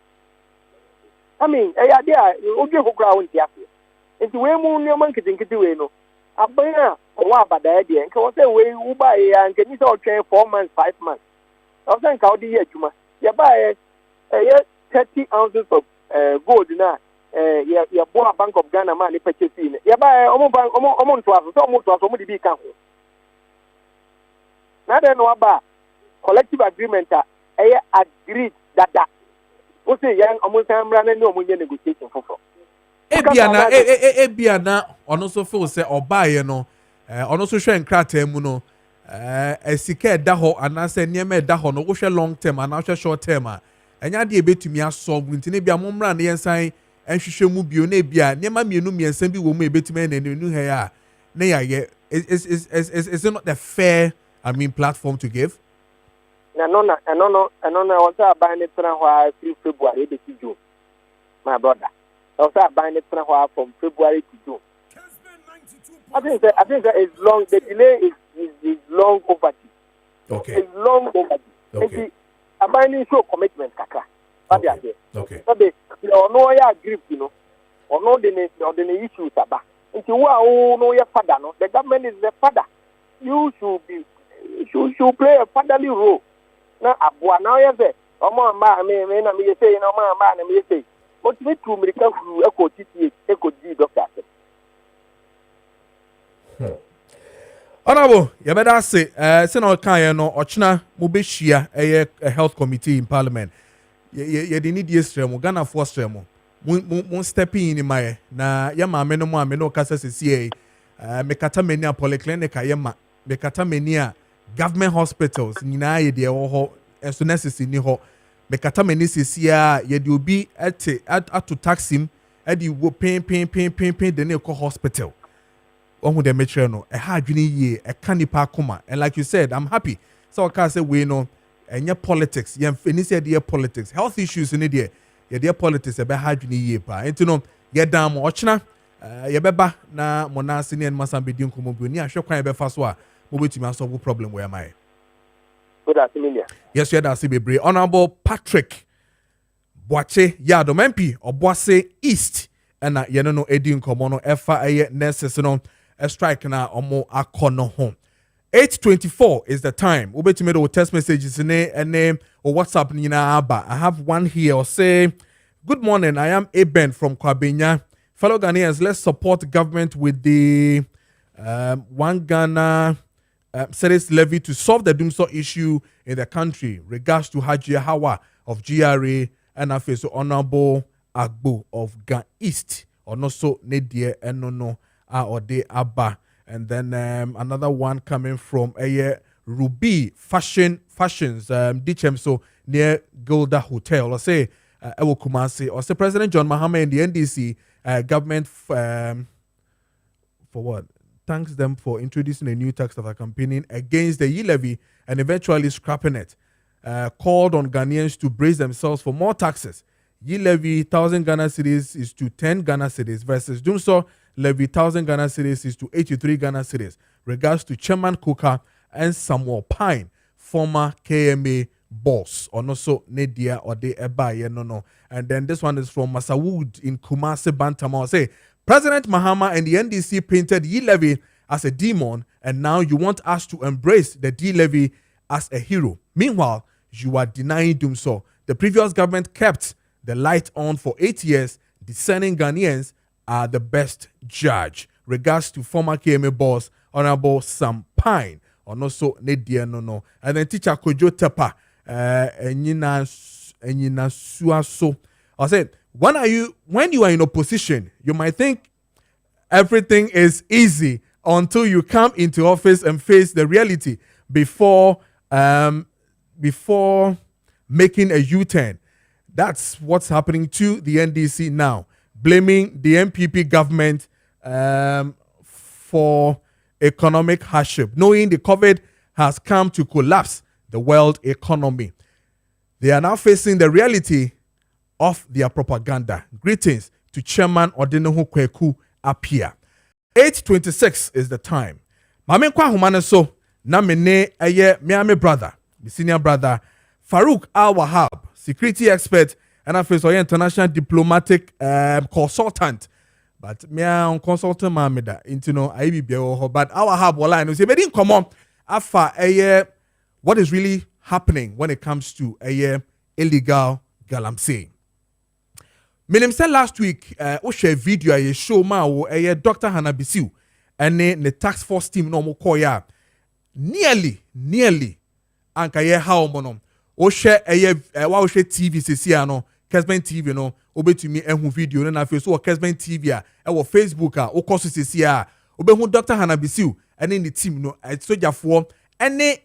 I mean, idea, you give ground here. It's way more new man getting to no. I buy a bad idea and can say, way you buy and can you all train 4 months, 5 months? I think how the year you buy 30 ounces of gold now. You bought a Bank of Ghana money purchasing. You buy almost to us, somebody be careful. Now they know about collective agreement. I agreed that. What's a young almost time running no money negotiation for. Ebiana, on also feel say or buy no, on also share and crater muno, a sick daho and I say near me daho no wish long term and also short term. And ya de bit to me as so winter be a mum run the ensign and she should move you nebia, near my me and send you will be bit men and new hair. Nay, it's not the fair, platform to give. No, I was buying it from February to June. My brother. I was buying it from February to June. I think that is long. The delay is long overdue. Okay. It's long overdue. Okay. I'm buying show commitment, kaka. Okay. So they no agree, you know, or no the issues about. If you are no your father, no, the government is the father. You should play a fatherly role. Now, Abua now you say, me say, no man, me say. But me to me who echo TTA, echo G doctor. Honorable, you better say, Senator Kayano, Ochna, Mubeshia, a health committee in Parliament. You need yesterday, Ghana for Stremo. Won't step in my na yama no kasa CCA, Mekatamania Polyclinic, Yama, Mekatamania government hospitals, Nina, ye ho, as soon as it's in ho, Mekatamani CCA, ye do be at to tax him, and you will pay the Neko hospital. One with the metro, a hard ye, a candy park coma, and like you said, I'm happy. So I can't say we know, and your politics, you finish your politics, health issues in India. Ya dear politics ebe ha dwene yie pa enti no ye dan mo ochna ye beba na monase ne masambe di nkomo bi ni ahwe kwan ye befa so a mo betumi asolve problem where am I. Good afternoon. Yes, you are bebre. Honorable Patrick Boache Yadom MP Obuase East ɛna yɛn no edi nkɔmɔ no ɛfa ɛyɛ nurses no a strike na ɔmo akɔ no ho. 8:24 is the time. Ubetime the text messages and or WhatsApp nina aba. I have one here. Or say, good morning. I am Eben from Kwabenya. Fellow Ghanaians, let's support government with the 1 Ghana cedis levy to solve the doomsday issue in the country. Regards to Haji Hawa of GRA and also Honorable Agbo of Gan East. Or no so Nedie and no or de Abba. And then another one coming from Ruby Fashions, Dichem, so near Golda Hotel. Or say, Ewo Kumasi, or say President John Mahama and the NDC government for what? Thanks them for introducing a new tax that are campaigning against the e-levy and eventually scrapping it. Called on Ghanaians to brace themselves for more taxes. E-levy 1,000 Ghana cedis is to 10 Ghana cedis versus Dumso levy 1,000 Ghana cedis is to 83 Ghana cedis. Regards to Chairman Kuka and Samuel Pine, former KMA boss, or no so Nedia or de Eba no. And then this one is from Masawood in Kumasi Bantama. Say President Mahama and the NDC painted e-levy as a demon, and now you want us to embrace the D-levy as a hero. Meanwhile, you are denying Dumso. The previous government kept the light on for 8 years, discerning Ghanaians are the best judge. Regards to former KMA boss, Honorable Sam Pine, or no so Nedia no. And then teacher Kojo Tepa, Enyina Suaso. I said, when you are in opposition, you might think everything is easy until you come into office and face the reality before making a U-turn. That's what's happening to the NDC now, blaming the MPP government for economic hardship, knowing the COVID has come to collapse the world economy. They are now facing the reality of their propaganda. Greetings to Chairman Odinohu Kweku Apia. 8:26 is the time. Mame kwa humane so na mene eye miame brother, the senior brother Farouk Al-Wahab, security expert and also international diplomatic consultant. But me on consultant mameda into no IBBO, but Al-Wahab wala no say bedin come on afa eye what is really happening when it comes to illegal galamsey. Minim said last week, we share video I show ma Dr. Hanabisiu and the task force team no mo koya nearly anka ye how monom o share wa o share TV sesi no Kessben TV no obetumi ehun video na afi so o Kessben TV e wo Facebook o koso sesi obehu Dr. Hanabisiu and the team no sojafo ene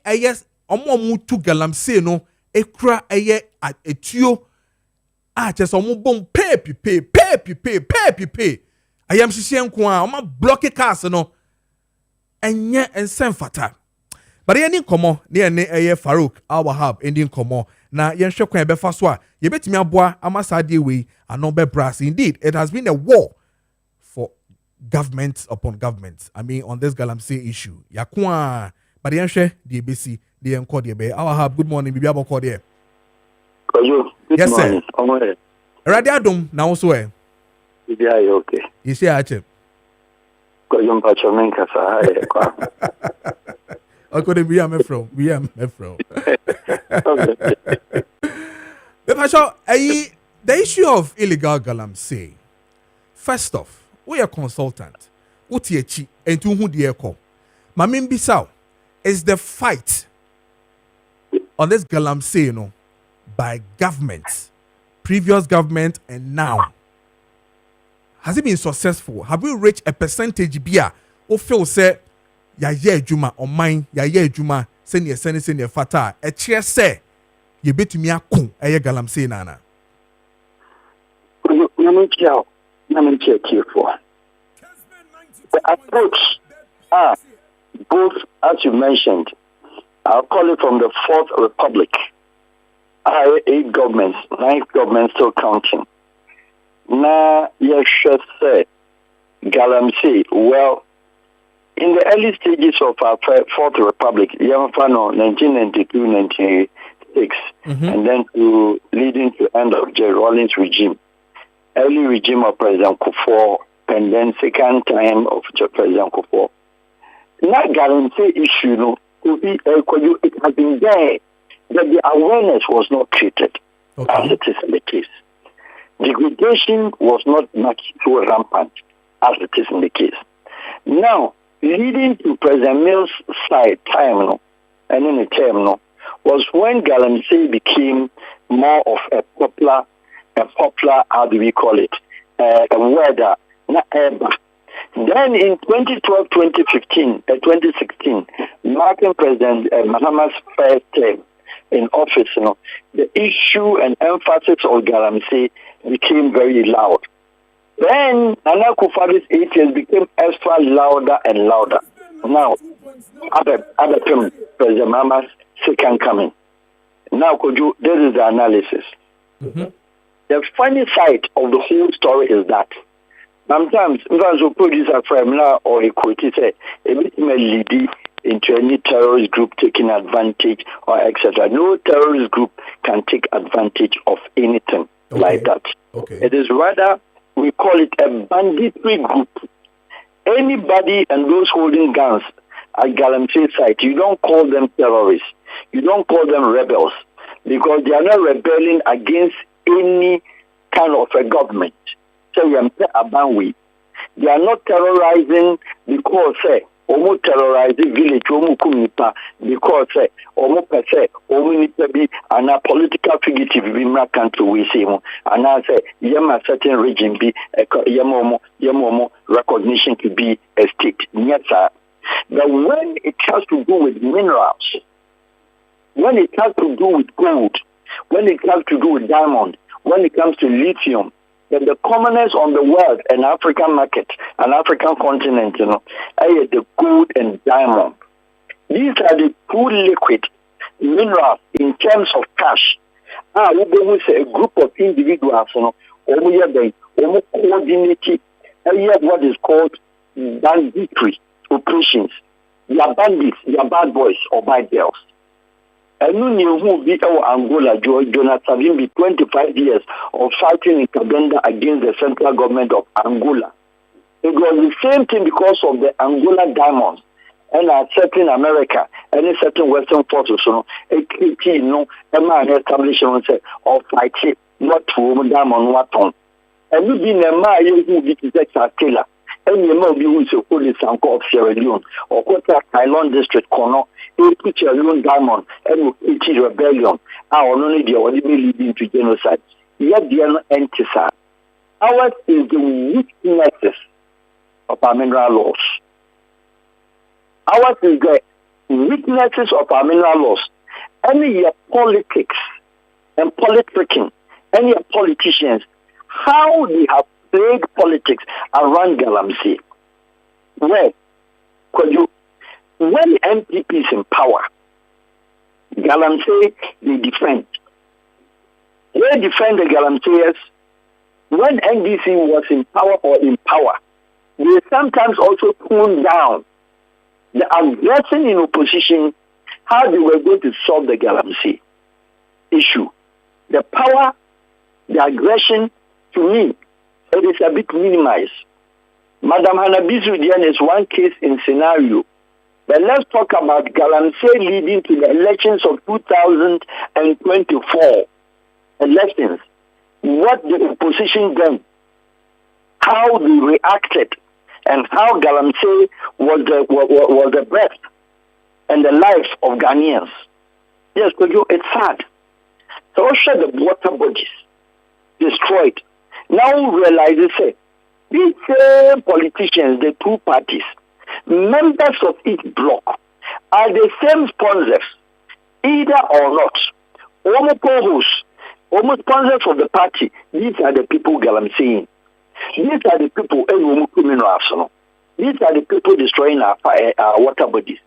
omo tu galamsey no ekura etuo just omo bom pay. I am shishie nko a omo block cars no enye ensem fata. But ye komo ne ene Farouk Al-Wahab ending komo na ye hwe kwan be fa so a ye betimi aboa amasade we ano be brass. Indeed, it has been a war for government upon government. I mean on this galamsey issue. Yakwa but ye hwe the ABC the enko the be. Al-Wahab, good morning. Bibi aboko there. Yes, sir. Radiadum now so eh. Yeah, okay. You see ache. Kojo Preko Dankwah kwa. Okay, we am from. The issue of illegal galamsey. First off, we are consultant. Utiechi entu hu de eko. Mamin Bisau is the fight on this galamsey, you know, by government, previous government, and now. Has it been successful? Have we reached a percentage bia or feel say ya juma or mine ya juma send your fata a chair say you bet me a kun a galamsey nana. The approach both as you mentioned, I'll call it from the Fourth Republic. 8 governments, 9 governments still counting. Na should say galamsey. Well, in the early stages of our Fourth Republic, 1992, 1996, and then leading to end of Jerry Rawlings regime, early regime of President Kufuor and then second time of President Kufuor. Not guarantee issue, no, it has been there that the awareness was not treated as it is in the case. Degradation was not much so rampant as it is in the case. Now, leading to President Mills' side time, no, and in the term, no, was when Galamsey became more of a popular, how do we call it, a weather, not ever. Then in 2012, 2015, 2016, marking President Mahama's first term in office, you know, the issue and emphasis on Galamsey became very loud. Then Nana Akufo-Addo's 8 years became extra louder and louder. Now, other term, President Mahama's second coming. Now, Kojo, this is the analysis. The funny side of the whole story is that sometimes, if I produce a frame now or a quote, say, a bit may lead into any terrorist group taking advantage or etc. No terrorist group can take advantage of anything like that. It is rather, we call it a banditry group. Anybody and those holding guns at Galamsey site, you don't call them terrorists. You don't call them rebels because they are not rebelling against any kind of a government. So they are not terrorizing because omo terrorize the village omo kumipa because omo pese omo nipa bi ana political fugitive bi mra country we say mo ana say yema certain region bi yema recognition to be a state. Yes, sir. But when it has to do with minerals, when it has to do with gold, when it has to do with diamond, when it comes to lithium, then the commoners on the world and African market and African continent, you know, are the gold and diamond. These are the two liquid minerals in terms of cash. We go say a group of individuals, you know, coordinated what is called banditry operations. They are bandits, they are bad boys or bad girls. And you who beat our Angola, Jonathan be 25 years of fighting in Kessben against the central government of Angola. It was the same thing because of the Angola diamonds. And at certain America, any certain Western forces, a KPD, no, a man establishment of fighting, not to diamond weapon. And you be a man who beat the killer. And you know, who is a police and of Sierra Leone or Kota Kailon district corner. They put your own diamond and it is rebellion. Our only the only leading to genocide. Yet they are not anti-sad. Ours is the weaknesses of our mineral laws. Ours is the weaknesses of our mineral laws. Any politics and politicking, any politicians, how they have played politics around Galamsey. Where could you? When NPP is in power, Galamsey, they defend. They defend the Galamseyers. When NDC was in power or in power, they sometimes also tone down the aggression in opposition, how they were going to solve the Galamsey issue. The power, the aggression, to me, it is a bit minimized. Madam Hanabizu Dian is one case in scenario. But let's talk about Galamsey leading to the elections of 2024 elections. What the opposition done, how they reacted, and how Galamsey was the breath and the life of Ghanaians. Yes, it's sad. So also the water bodies destroyed. Now realize these same politicians, the two parties, members of each bloc are the same sponsors, either or not. Almost sponsors of the party, these are the people Galamsey. These are the people these are the people destroying our water bodies.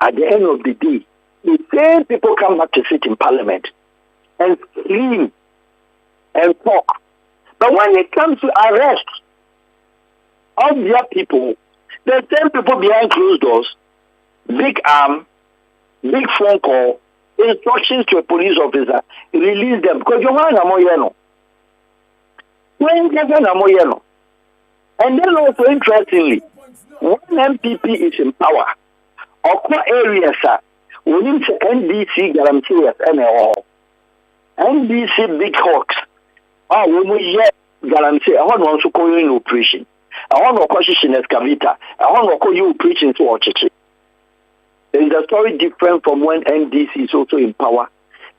At the end of the day, the same people come back to sit in parliament and scream and talk. But when it comes to arrest of their people, the same people behind closed doors, big arm, big phone call, instructions to a police officer, release them. Because you want When Kessben. And then also interestingly, when MPP is in power, Okwa areas are we need to NDC guarantees and all. NDC big hawks. We yet guarantee. I want to call you operation. I want to call you excavator. I want to call you preaching to watch it. Is the story different from when NDC is also in power?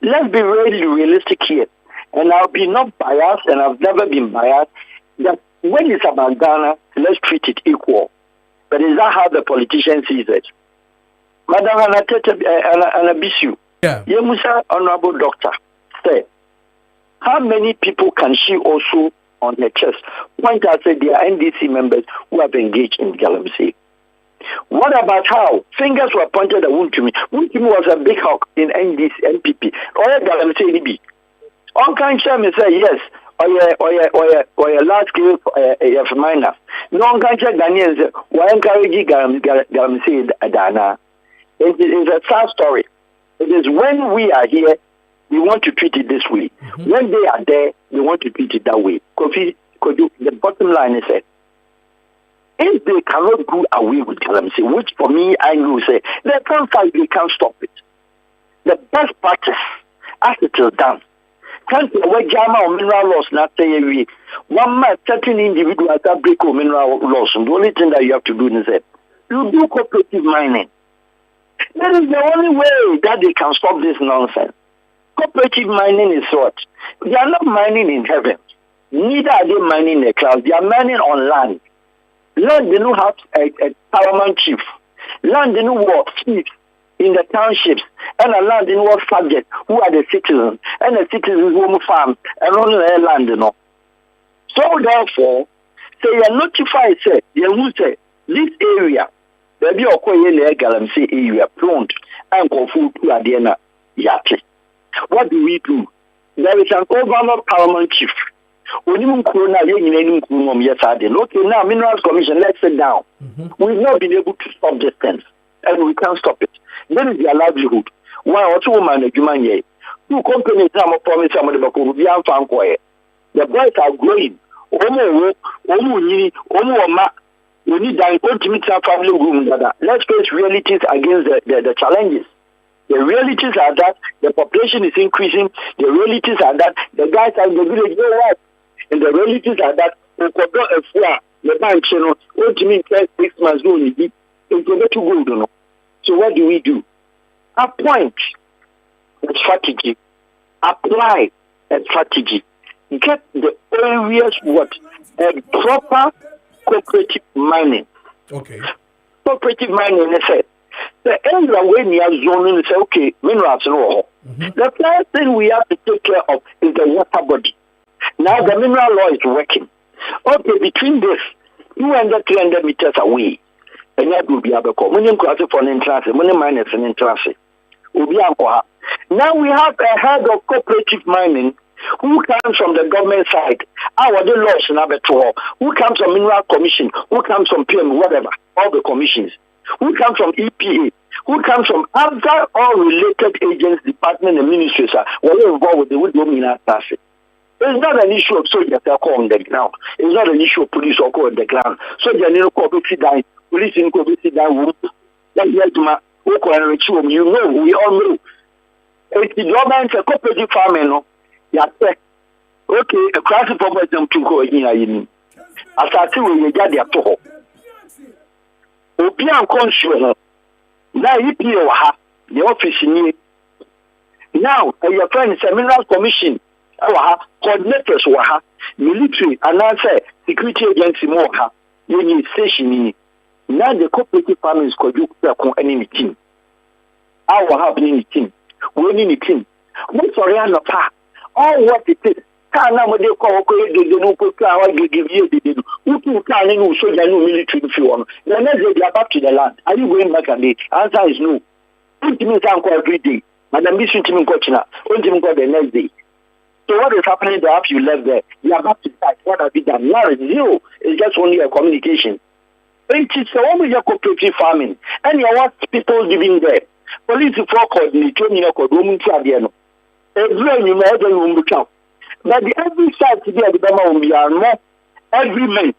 Let's be really realistic here. And I'll be not biased, and I've never been biased, that when it's about Ghana, let's treat it equal. But is that how the politician sees it? Madam Anabisu, Yemusa, honorable doctor, say, how many people can she also on her chest point out that they are NDC members who have engaged in Galamsey? What about how fingers were pointed at Wuntumi? Wuntumi was a big hawk in NDC, NPP. Or Galamsey DB. On can chairman say yes, or a large scale minor. No one can check Ghanaians, why encourage Galamsey Adana? It is a sad story. It is when we are here, we want to treat it this way. Mm-hmm. When they are there, we want to treat it that way. Kojo, the bottom line is that if they cannot do away with Galamsey, which for me, I know, say, they can't fight, they can't stop it. The best practice, as it is done, can't where Jama or mineral laws not say every 1 month, certain individuals that break mineral laws. And the only thing that you have to do is that you do cooperative mining. That is the only way that they can stop this nonsense. Cooperative mining is what? They are not mining in heaven. Neither are they mining in the clouds. They are mining on land. Land, they don't have a paramount chief. Land, they don't have chiefs in the townships. And a land, they don't have subjects who are the citizens. And the citizens who farm and own their land, you know. So therefore, say you are notified, say, you will say, this area, Baby Okoye Galamsey area prone and go food to Adena Yate. What do we do? There is an overall paramount chief. Okay, now Minerals Commission, let's sit down. Mm-hmm. We've not been able to stop this thing, and we can't stop it. That is their livelihood. One or two man, two companies now promise somebody the boys are growing. We need the ultimate family room. Let's face realities against the challenges. The realities are that the population is increasing. The realities are that the guys are in the village go right. And the realities are that the bank channel ultimately 6 months go in the So what do we do? Appoint a strategy. Apply a strategy. Get the areas a proper cooperative mining. Okay. Cooperative mining, they say. The area where we are zoning, they say, okay, minerals no. The first thing we have to take care of is the water body. Now the mineral law is working. Okay, between this, 200, 300 meters away, and that will be able to when you cross for an entrance, when you mine an entrance, will be able. Now we have a head of cooperative mining who comes from the government side, our the laws in Abetuo, who comes from Mineral Commission, who comes from PM, whatever, all the commissions, who comes from EPA, who comes from other all related agents, department and ministries, whatever involved with the Woodwoman Task. It's not an issue of soldiers that are on the ground. It's not an issue of police or on the ground. Soldiers need to cooperate down, police need to cooperate down. You know, we all know. It's the government, a cooperative farming, no? Yeah, okay, a crisis problem to go in. As I see when you get their toho. Opian consular. Now, EPA, the office in now, your friend is a Mineral Commission. Coordinators were military and answer security agency more you station now the cooperative farming is Kojo Preko any team. Our happening team. We need a team. What's all what it is. Can't now they call no give you the who can no soldier no military if you want. Then they are back to the land. Are you going back again? Answer is no. Every day. Madam Bisu Tim Kochina, the next day. So what is happening there after you left there? You are back to that. What have you done? Now it's zero. It's just only a communication. It's only your cooperative farming. And you want people living there. Police for coordinate, you know, every you know, But every site today at the Bama will be more every month,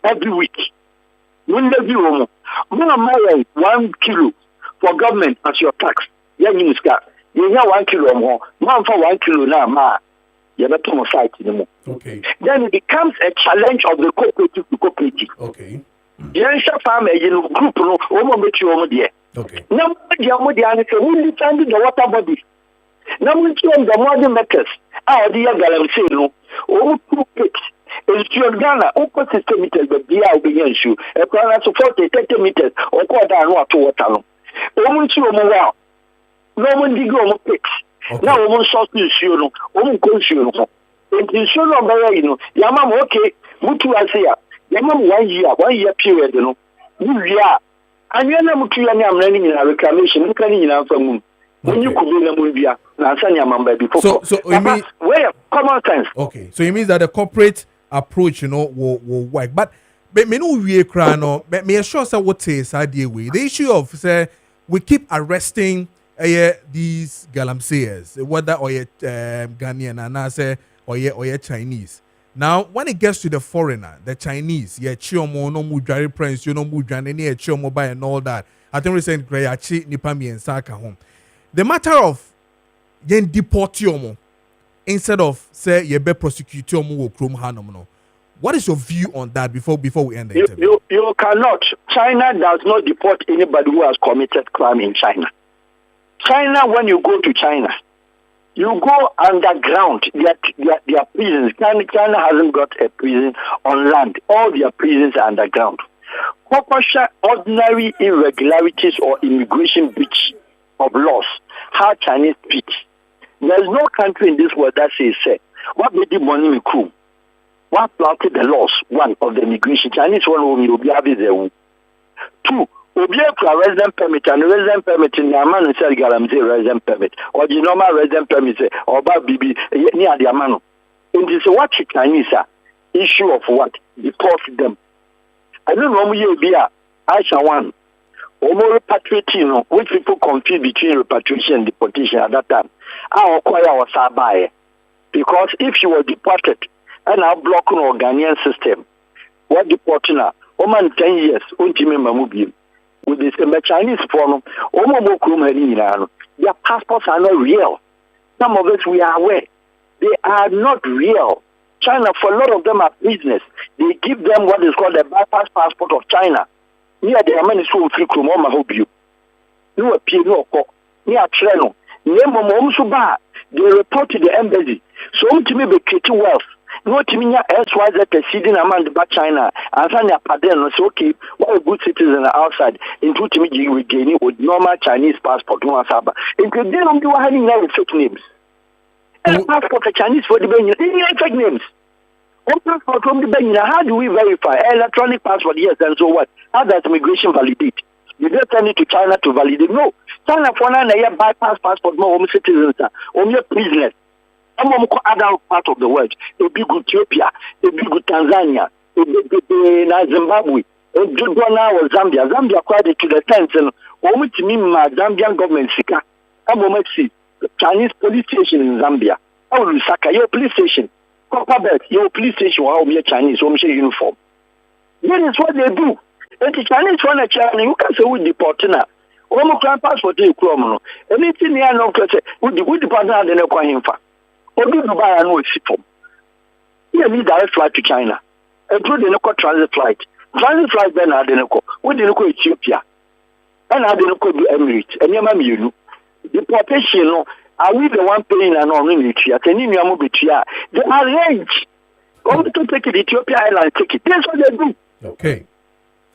every week. When they do more, 1 kilo for government as your tax. You have 1 kilo more. Man for 1 kilo now, ma. You're not on site anymore. Okay. Then it becomes a challenge of the cooperative to cooperative. Okay. The farmer, group, no, okay. Now, we defend the water body. Now, we train the modern makers. Our dear Galamsey, no, 2 pits. It's your Ghana, 60 meters, but the Albion shoe, a corner of 30 meters, or quarter and water. Woman, no one dig on pits. Now, woman sauce is you, woman consume. It is so long, Yamam, okay, Mutu Asia, Yamam 1 year period, yeah. And you're not running in a reclamation, looking in our family. When you could be a movie, before. So you mean where common sense? Okay, so it means that the corporate approach, will work. But me no we cry no. Me assure say what is idea way. The issue of say we keep arresting these galamseyers, whether or Ghanaian and I say or Chinese. Now, when it gets to the foreigner, the Chinese, chiomo no mujari prince, no mujani any chiomo by and all that. I think we said Grayachi Nipami and Saka home. The matter of yen deport yomo instead of say ye be prosecute yomo or chrome hanomo. What is your view on that before we end the interview? You cannot. China does not deport anybody who has committed crime in China. China, when you go to China, you go underground. Their prisons. China hasn't got a prison on land. All their prisons are underground. Ordinary irregularities or immigration breach of laws, how Chinese speak. There's no country in this world that says, what made the money in crew? What planted the laws? One, of the immigration. Chinese one will be having their 2, a resident permit and resident permit in the man said Galamsey resident permit or the normal resident permit or BB near the Amano. And this is what Chinese are. Issue of what? Deport them. I don't know you be Aisha one. Or more repatriating, which people confuse between repatriation and deportation at that time. I acquire our Sabai. Because if you were deported and now blocking our Ghanaian system, what deporting her? 10 years, Mamubi. With this Chinese form, their passports are not real. Some of us we are aware. They are not real. China, for a lot of them are business. They give them what is called the bypass passport of China. Near the money so free from all my hope you. No appear no cock. Near Treno. Near Momsuba. They report to the embassy. So to me be creating wealth. No to me SYZ exceeding amount about China. And then your pardon so okay, what a good citizen outside into to me you gain with normal Chinese passport no asaba. Into they don't do having fake names. And passport for Chinese for the Benny, they fake names. Passport from the Benny, how do we verify? Electronic passport, yes, and so what? How does immigration validate? You just send it to China to validate. No. China for now, they bypass passport, more home citizens, home prisoners. Some of other part of the world. A big Ethiopia, a big Tanzania, a big Zimbabwe, a good one now Zambia. Zambia quite to the tents and home to me, my Zambian government, Sika. I'm going to see Chinese police station in Zambia. Oh, Lusaka, your police station. Copperbelt, your police station, home your Chinese, home uniform. That is what they do. And the Chinese one a China, you can say we deport now. Home can passport you criminal. Anything they are not say we deport now, then they're calling him for. Or do Dubai and we ship them. You need direct flight to China. And through the local transit flight. Transit flight then are the local. We didn't go Ethiopia. And I didn't go to Emirates. And your mom, you know. Deportation, are we the one paying an military? At any military, they arrange. Only to take the Ethiopia Airlines ticket. That's what they do. Okay.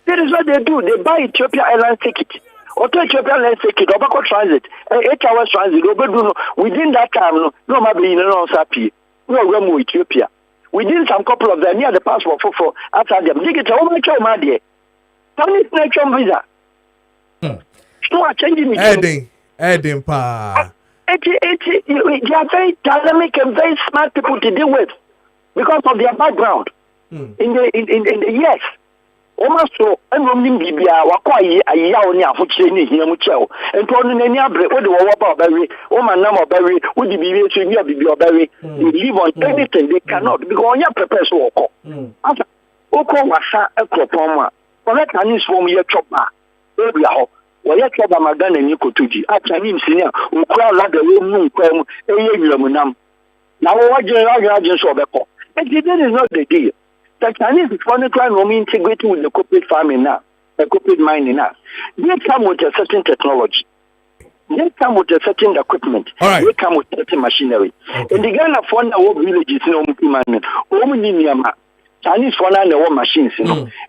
That is what they do. They buy Ethiopia Airlines ticket. Or to Ethiopia Airlines ticket, or back transit. 8 hours transit. Within that time, no matter no happy. No, we're more Ethiopia. Within some couple of them, near the passport for outside them. They get a whole much money. Only nature visa. So I'm changing it. Edding pa. They are very dynamic and very smart people to deal with because of their background in the years. so and room Bibia, Wakwai, a yaw for training here, Mucho, and told in any abre, what the Waba Berry, Oma Nama Berry, would be to near Bibia Berry, live on anything they cannot, because on your purpose walk. After Oko was a cropoma, for that Chinese form your chopper, every hour. Waya chopper Magana and Yukotuji, a Chinese senior, who crowd like the room, a year. Now, what you saw before? And that is not the deal. The Chinese is foreign crime integrated with the corporate farming now, the corporate mining now. They come with a certain technology. They come with a certain equipment. Right. They come with certain machinery. Okay. And the Ghana foreign villages in Omani, Chinese foreign machines,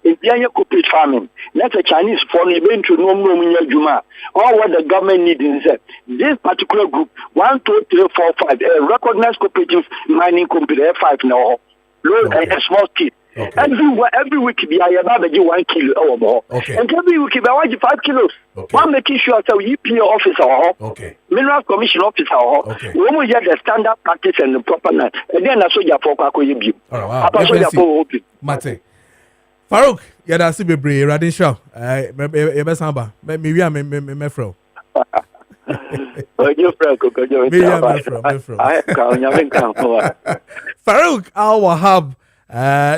it's the corporate farming. That's a Chinese foreign event to know Juma. All what the government needs is that this particular group, 1, 2, 3, 4, 5, a recognized cooperative mining company, F5 now, low and small scale. Okay. Every week, be I about 1 kilo or more. Okay. And every week, I 5 kilos. Okay. One making sure so EPA officer, okay. Mineral Commission officer, okay. We will get the standard practice and the proper night. And then I saw your for Kakoyi. Wow. Mate. Farouk, yeah, that's a bit brave. Radin Shaw. Maybe Samba. Maybe I'm a fro. Farouk Al Wahab.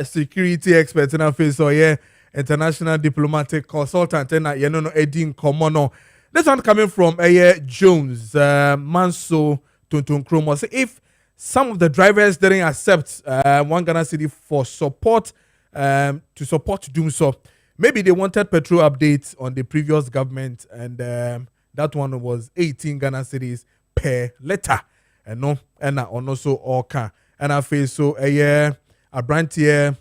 Security expert in our face, so yeah, international diplomatic consultant, and Edin Komono. This one coming from Jones, Manso, Tuntun Kromo. So if some of the drivers didn't accept one Ghana city for support, to support doing so, maybe they wanted petrol updates on the previous government, and that one was 18 Ghana cities per letter, and no, and also all can, and I feel so a brand here,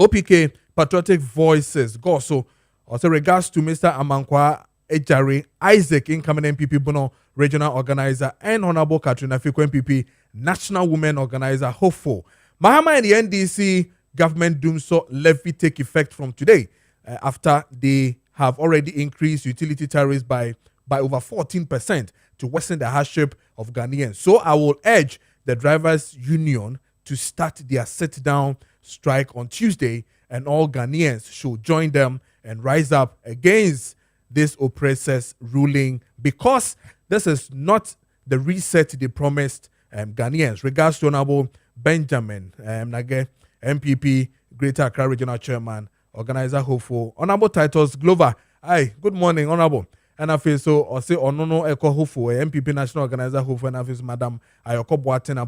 OPK Patriotic Voices. Go so also regards to Mr. Amankwa Ejare Isaac, incoming MPP Bono regional organizer, and Honorable Katrina Fikwe MPP national women organizer. Hopeful Mahama and the NDC government doom so levy take effect from today after they have already increased utility tariffs by over 14% to worsen the hardship of Ghanaians. So I will urge the drivers union to start their sit-down strike on Tuesday, and all Ghanaians should join them and rise up against this oppressor's ruling, because this is not the reset they promised Ghanaians. Regards to Honorable Benjamin Nage, MPP, Greater Accra Regional Chairman, Organizer Hopeful. Honorable Titus Glover, hi, good morning, Honorable. And I feel so, or say, Onono Eko Hopeful, MPP National Organizer Hopeful, and I feel Madam Ayoko Boaten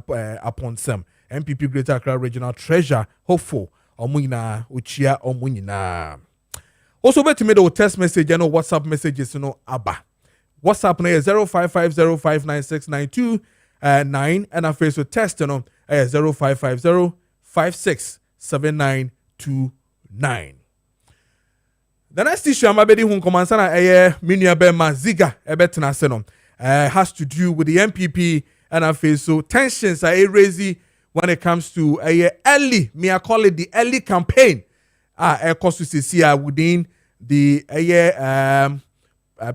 upon some. MPP Greater Accra Regional Treasurer Hopeful Omuina Uchia Omuina. Also, bet to me the text message and WhatsApp messages Abba. WhatsApp na 0550596929 and I face text 0550567929. The next issue I'm abedi hun komansana minua bema ziga ebetena se no has to do with the MPP and I face tensions are raising when it comes to early, I call it the early campaign. Within the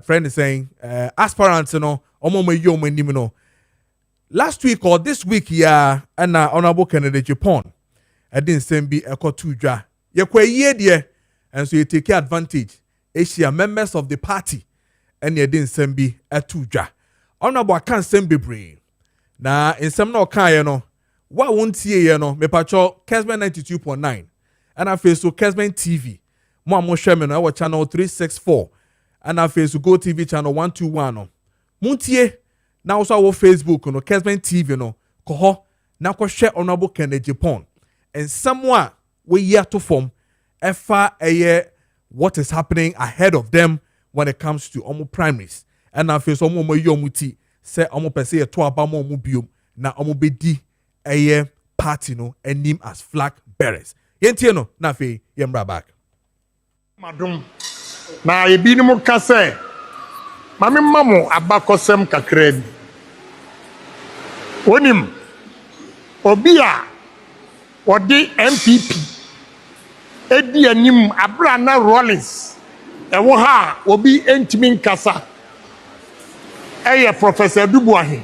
friend is saying aspirants, last week or this week, and honorable candidate Japan, I didn't send be a kotuja. And so you take advantage. Asia members of the party, and you didn't send be a tuja. Honorable can't send be brain. Now in some no kind, what won't see me patrol Kessben 92.9 and I face so Kessben TV more shaman our channel 364 and I face Go TV channel 121 Muntie now also our Facebook Kessben TV koho na ko share honorable Kennedy Japan and somewhere we here to form what is happening ahead of them when it comes to omo primaries and I face omo yomuti say omo pese to abamo omo biom na omo bedi party and name as flag bearers. Yentie no na fe yemra back. Madum na ebi ni mu ka se mame mamo abakosem kakra bi. Onim obi a odi MPP edi anim abra na Rollins ewo ha obi entimi nkasa Professor Dubuahin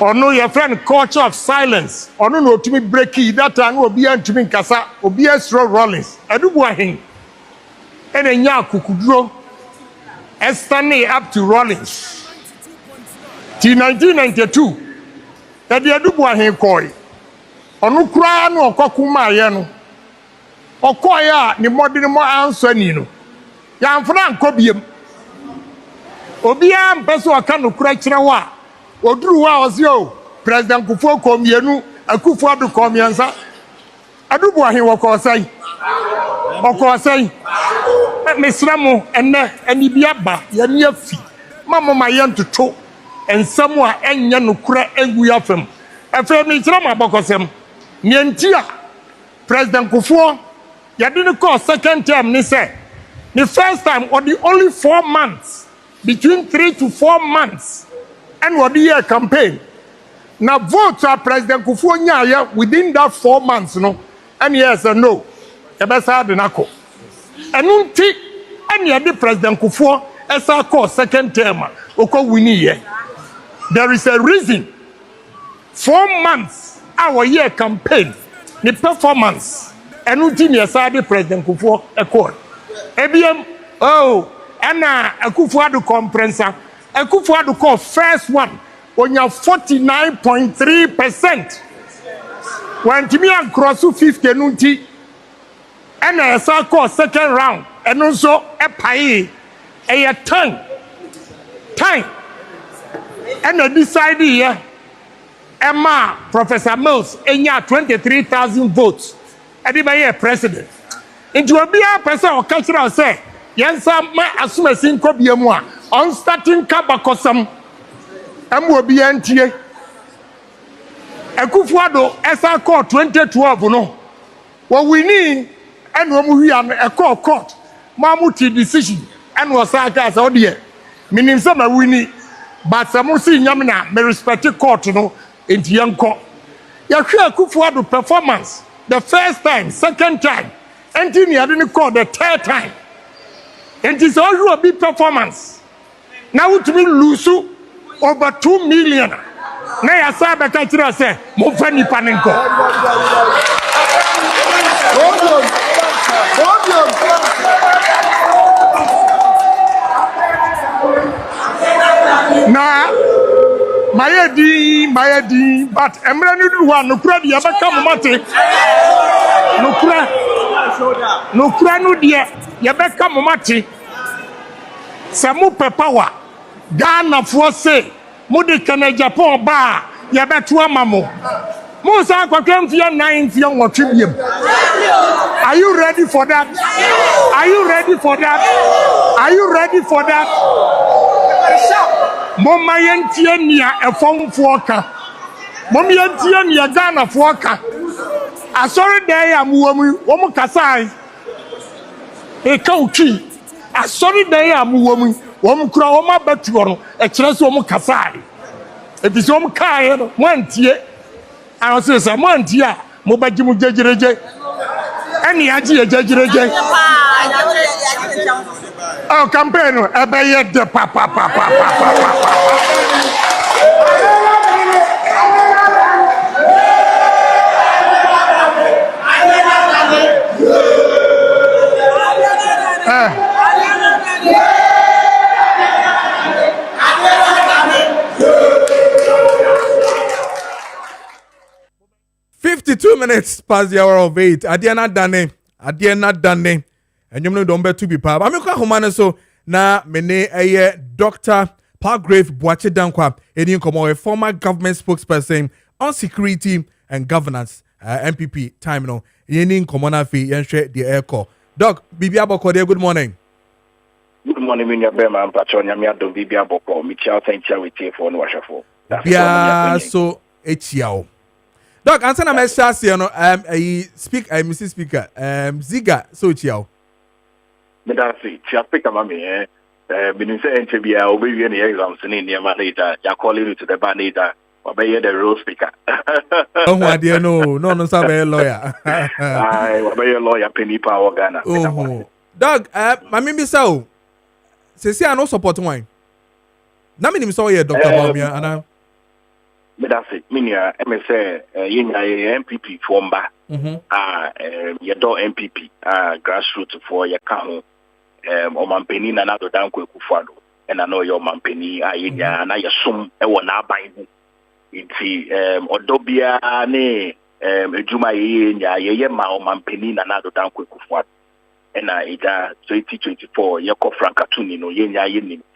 Ono your friend culture of silence. Ono no to me breaky that time obi antumi nkasa, obi esro Rollins. Adubu ahen. Ene nya kukuduro. Estani up to Rollins. Ti 1992. Edi adubu ahen koi. Ono kura no okokuma ye no. Okoya ni modern mo answer ni no. Ya mfuna nkobiem. Obi am peso aka no kura kire wa. Oduru wa ozio President Kufuor komienu Akufo adu komiansa adubu ahen wokosai okosai mesramu enne ani biaba ya ni afi mama ma yentoto ensamu a enya nokura egu yafem efe mi kyerama abokosem ne ntia President Kufuor ya di ne call second term ni say the first time or the only 4 months between 3 to 4 months and what the year campaign. Now vote to President Kufuor Nyaya within that 4 months, no, and yes and no. Ebesa Denako. And unti any other President Kufuor as I call second term, oko wini ye. There is a reason. 4 months our year campaign, the performance, and unti ni President Kufuor accord. ABM Anna Akufo adu comprensa. Akufo adu call first one on your 49.3%. When Timian cross 50 nunti, and I saw call second round, and also a pay a time, and I decided here, Emma Professor Mills, and 23,000 votes, and the president. Into a beer person or cultural say. Yansa ma asuma sinko biemu a on starting kabakosam amwo biantie Akufo-Addo esa court 2012 no wo wini eno mu wi an e court ma muti decision eno osaka sa ode minim se ma wini but some si nyam na me respect court no enti yanko ya hwe Akufo-Addo performance the first time second time enti ni ade ni call the third time. And it is also a big performance. Now to me lose over 2 million. Now I saw the country say, "Mufani panenko." Now, my ID, but Emre ni one no kura dia baka mate. No kura no dia. Yabeka momati samu pepawa Ghana for say mudi kana Japan ba yabetu amamo Musa kwakem fia 9 fia nwotwebiem. Are you ready for that? Are you ready for that? Are you ready for that? Mama yentie nia efomfo ka mom yentie nia Ghana for ka asori dey amuwamu wo mu kasai e kauti asori dey amuwamu wo mu kura wo ma batuo no e kire so wo mu kasai e bi so wo mu kai no mo antie an so say mo antie a mo baji mu jejereje eni aji jejereje oh campaign e be ye de papa 52 minutes past the hour of 8. Adiana dane. And you know don't bet to be pap. I'm going so na mene a Dr. Palgrave Kojo Dankwah. Any a former government spokesperson on security and governance. MPP time no. Yeni komona fi yenhwe the airco. Doc, Bibi Aboko there. Good morning. Good morning, Minya Bema and Patron Yamiado Bibi Aboko. Michel Saint Charity for Nwashafo. Yeah, so Echiao. Doc, answer na message here no speak Mrs. Speaker Ziga so Echiao. Me da see, tia speaker mami been say NTBA obi any exams in India later. Ya calling you to the band later. Obey the role speaker. Oh, my dear, no, sabe lawyer. Aye, obey lawyer Penny Power Ghana. Oh, Doug, my mimi so. Say I no support wine. Na me nim so here Dr. Baumia and that's it. Minia, MSA, MPP Fomba, your door MPP, grassroots for your count, or Mampeni and another Dankwah Kufado, and I know your Mampeni, and I assume I will not buy it. Odobia, ne, Juma, ye, ma, Mampeni and another Dankwah Kufado, and I 2024, Yako Frankatuni, no, yen,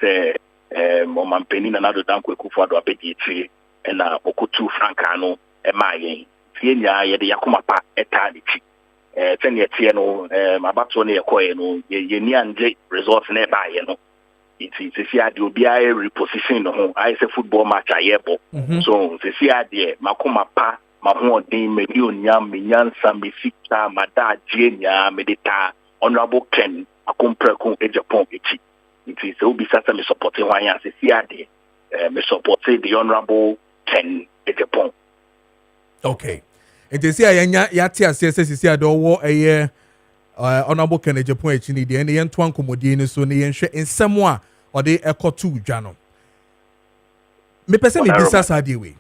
say, Mampeni and another Dankwah Kufado, a bit. Na okutu frankano emaye tienya ye de yakoma pa eternity tene tie no mabato ne yekoye no ye ni anje results na ba ye no iti sisi ade obi aye reposition no ho aye se football match ayebo so sisi ade makoma pa mahoodin medionyam menyansa mefita madaje nya medita honorable Ken akompreko ejapon echi iti se obi sasa me support wan ya sisi ade me support the honorable 10 at the point. Okay. And they say Yatia says, I don't want a year honorable Ken Japan, the end to Comodine, so in someone or they echo to Jano. Me person me discuss way.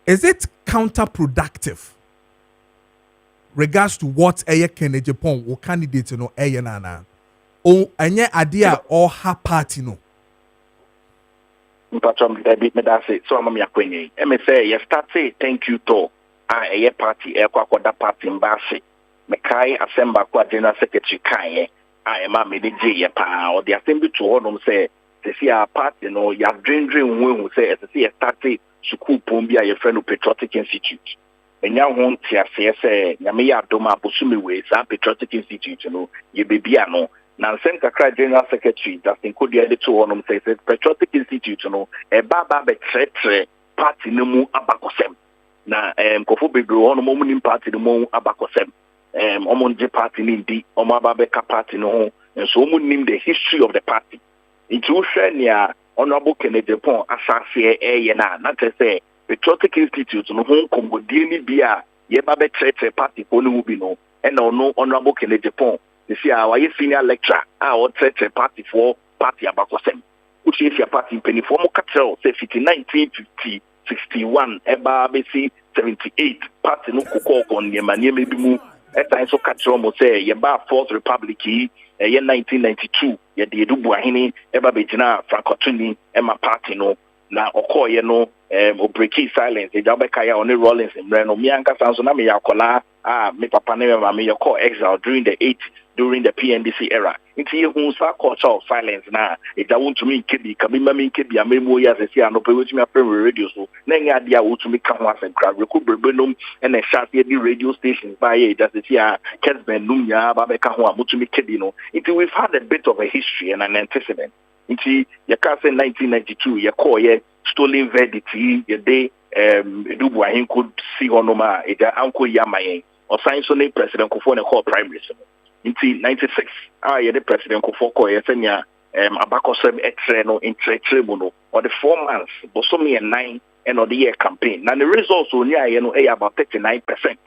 Is it counterproductive regards to what a Ken Japan or candidate no a nana? Oh, and yet idea or her party no. Patron debit me that say so am yakwenye say you start say thank you to a party e kwa that party mbase me kai assemble kwa general secretary kai I am me dey ye pa or the assembly to honum say see our party no ya dream when say say start say school pombi a your friend Patriotic Institute enya ho ntia say nyame ya doma bosume we sa Patriotic Institute no ye bebia no na nsem kakra general secretary Justin Kodia de to honum say Patriotic Institute no e baba be tretre party no mu abakosem na kofo bebro honum mu nim party no mu abakosem omonje party ni di omaba be ka party no ho nso mu nim the history of the party into hwenia honorable Kennedy Pon asase ye na say Patriotic Institute no ho kombodie ni bia ye baba tretre party ko no bi no and no honorable Kennedy Pon you see our senior lecturer our church party for party abakosem which is your party penny for mo capital say 1950 61 eba bc 78 party no kokko kon ye manie mebi mu eta so capital mo say ye ba fourth republic ye 1992 ye de dubu ahini eba begina frankotuni ema party no na okoye no o breaking silence e jabeka ya oni rollins mre no mi anka sanso na me yakola me papa ne me your call exile during the 80s during the PNDC era. Into you who saw culture of silence now. If I want to mean Kibby, Kabima mean Kibby, a memo as I see, I know which me a radio so. Then idea would to make come once and crowd. We could bring and a shot the radio stations by it as it's here. Kessben, Numia, Babeka, to me Kibby, no. Into we've had a bit of a history and an antecedent. Into your cast in 1992, your call, stolen verdity, your day, Dubuahin could see Honoma, a uncle Yamaye, or science only President Kofone call primary. In 96, the President Kofoko Yesenia Abakosem Etreno in Tretribuno or the 4 months, Bosomi and 9 and of the year campaign. Now the results only about 39%.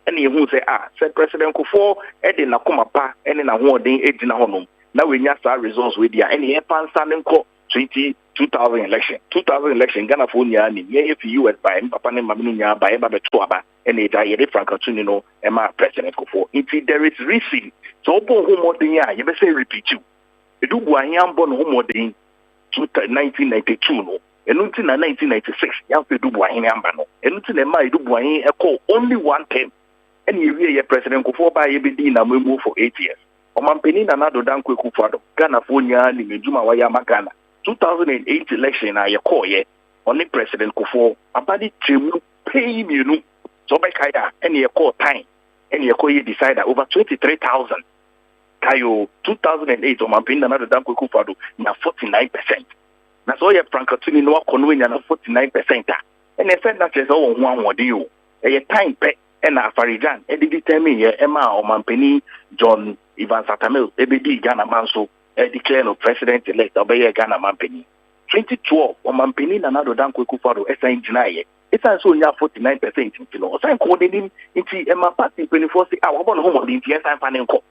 And you who say, said President Kofo, Edin Nakumapa, and in a warning Edina Honum. Now we just our results with you. And here pan standing co 2000 election. 2000 election, Ghana for Niani, if US by Papa Maminia by Babatuaba, and a diet Francotunino, and my President Kofo. If there is reason. So, Homodia, you may say repeat you. The Dubuayan born Homodin 1992, no, and until 1996, young Dubuayan Ambano, and until my Dubuayan echo only 1 term. And you hear President Kofo by ABD na move for 8 years. Omampeni na nado Dankwah Kufado, Ghana Fonya, Nimejuma Wayama Ghana. 2008 election, I call ye, only President Kofo, Abadi Chimu, pay me, no, so by Kaya, and you call time. And you call you decide that over 23,000. Kayo 2008 on my pin another Dankwah Kufado na 49%. That's all your Frankatuni no conwin na 49%. And they said that is all one deal. A time pay and a Farijan, and they determine ye Emma or Mampeni John Ivan Satamil, ABD Ghana Manso, declare no president elect obey Ghana Mampeni. 2012 on Mampeni another Dankwah Kufado as an engineer. It's also near 49%, you know. So I'm calling him into Emma Party 24 hours on home on the yes, I'm finding call.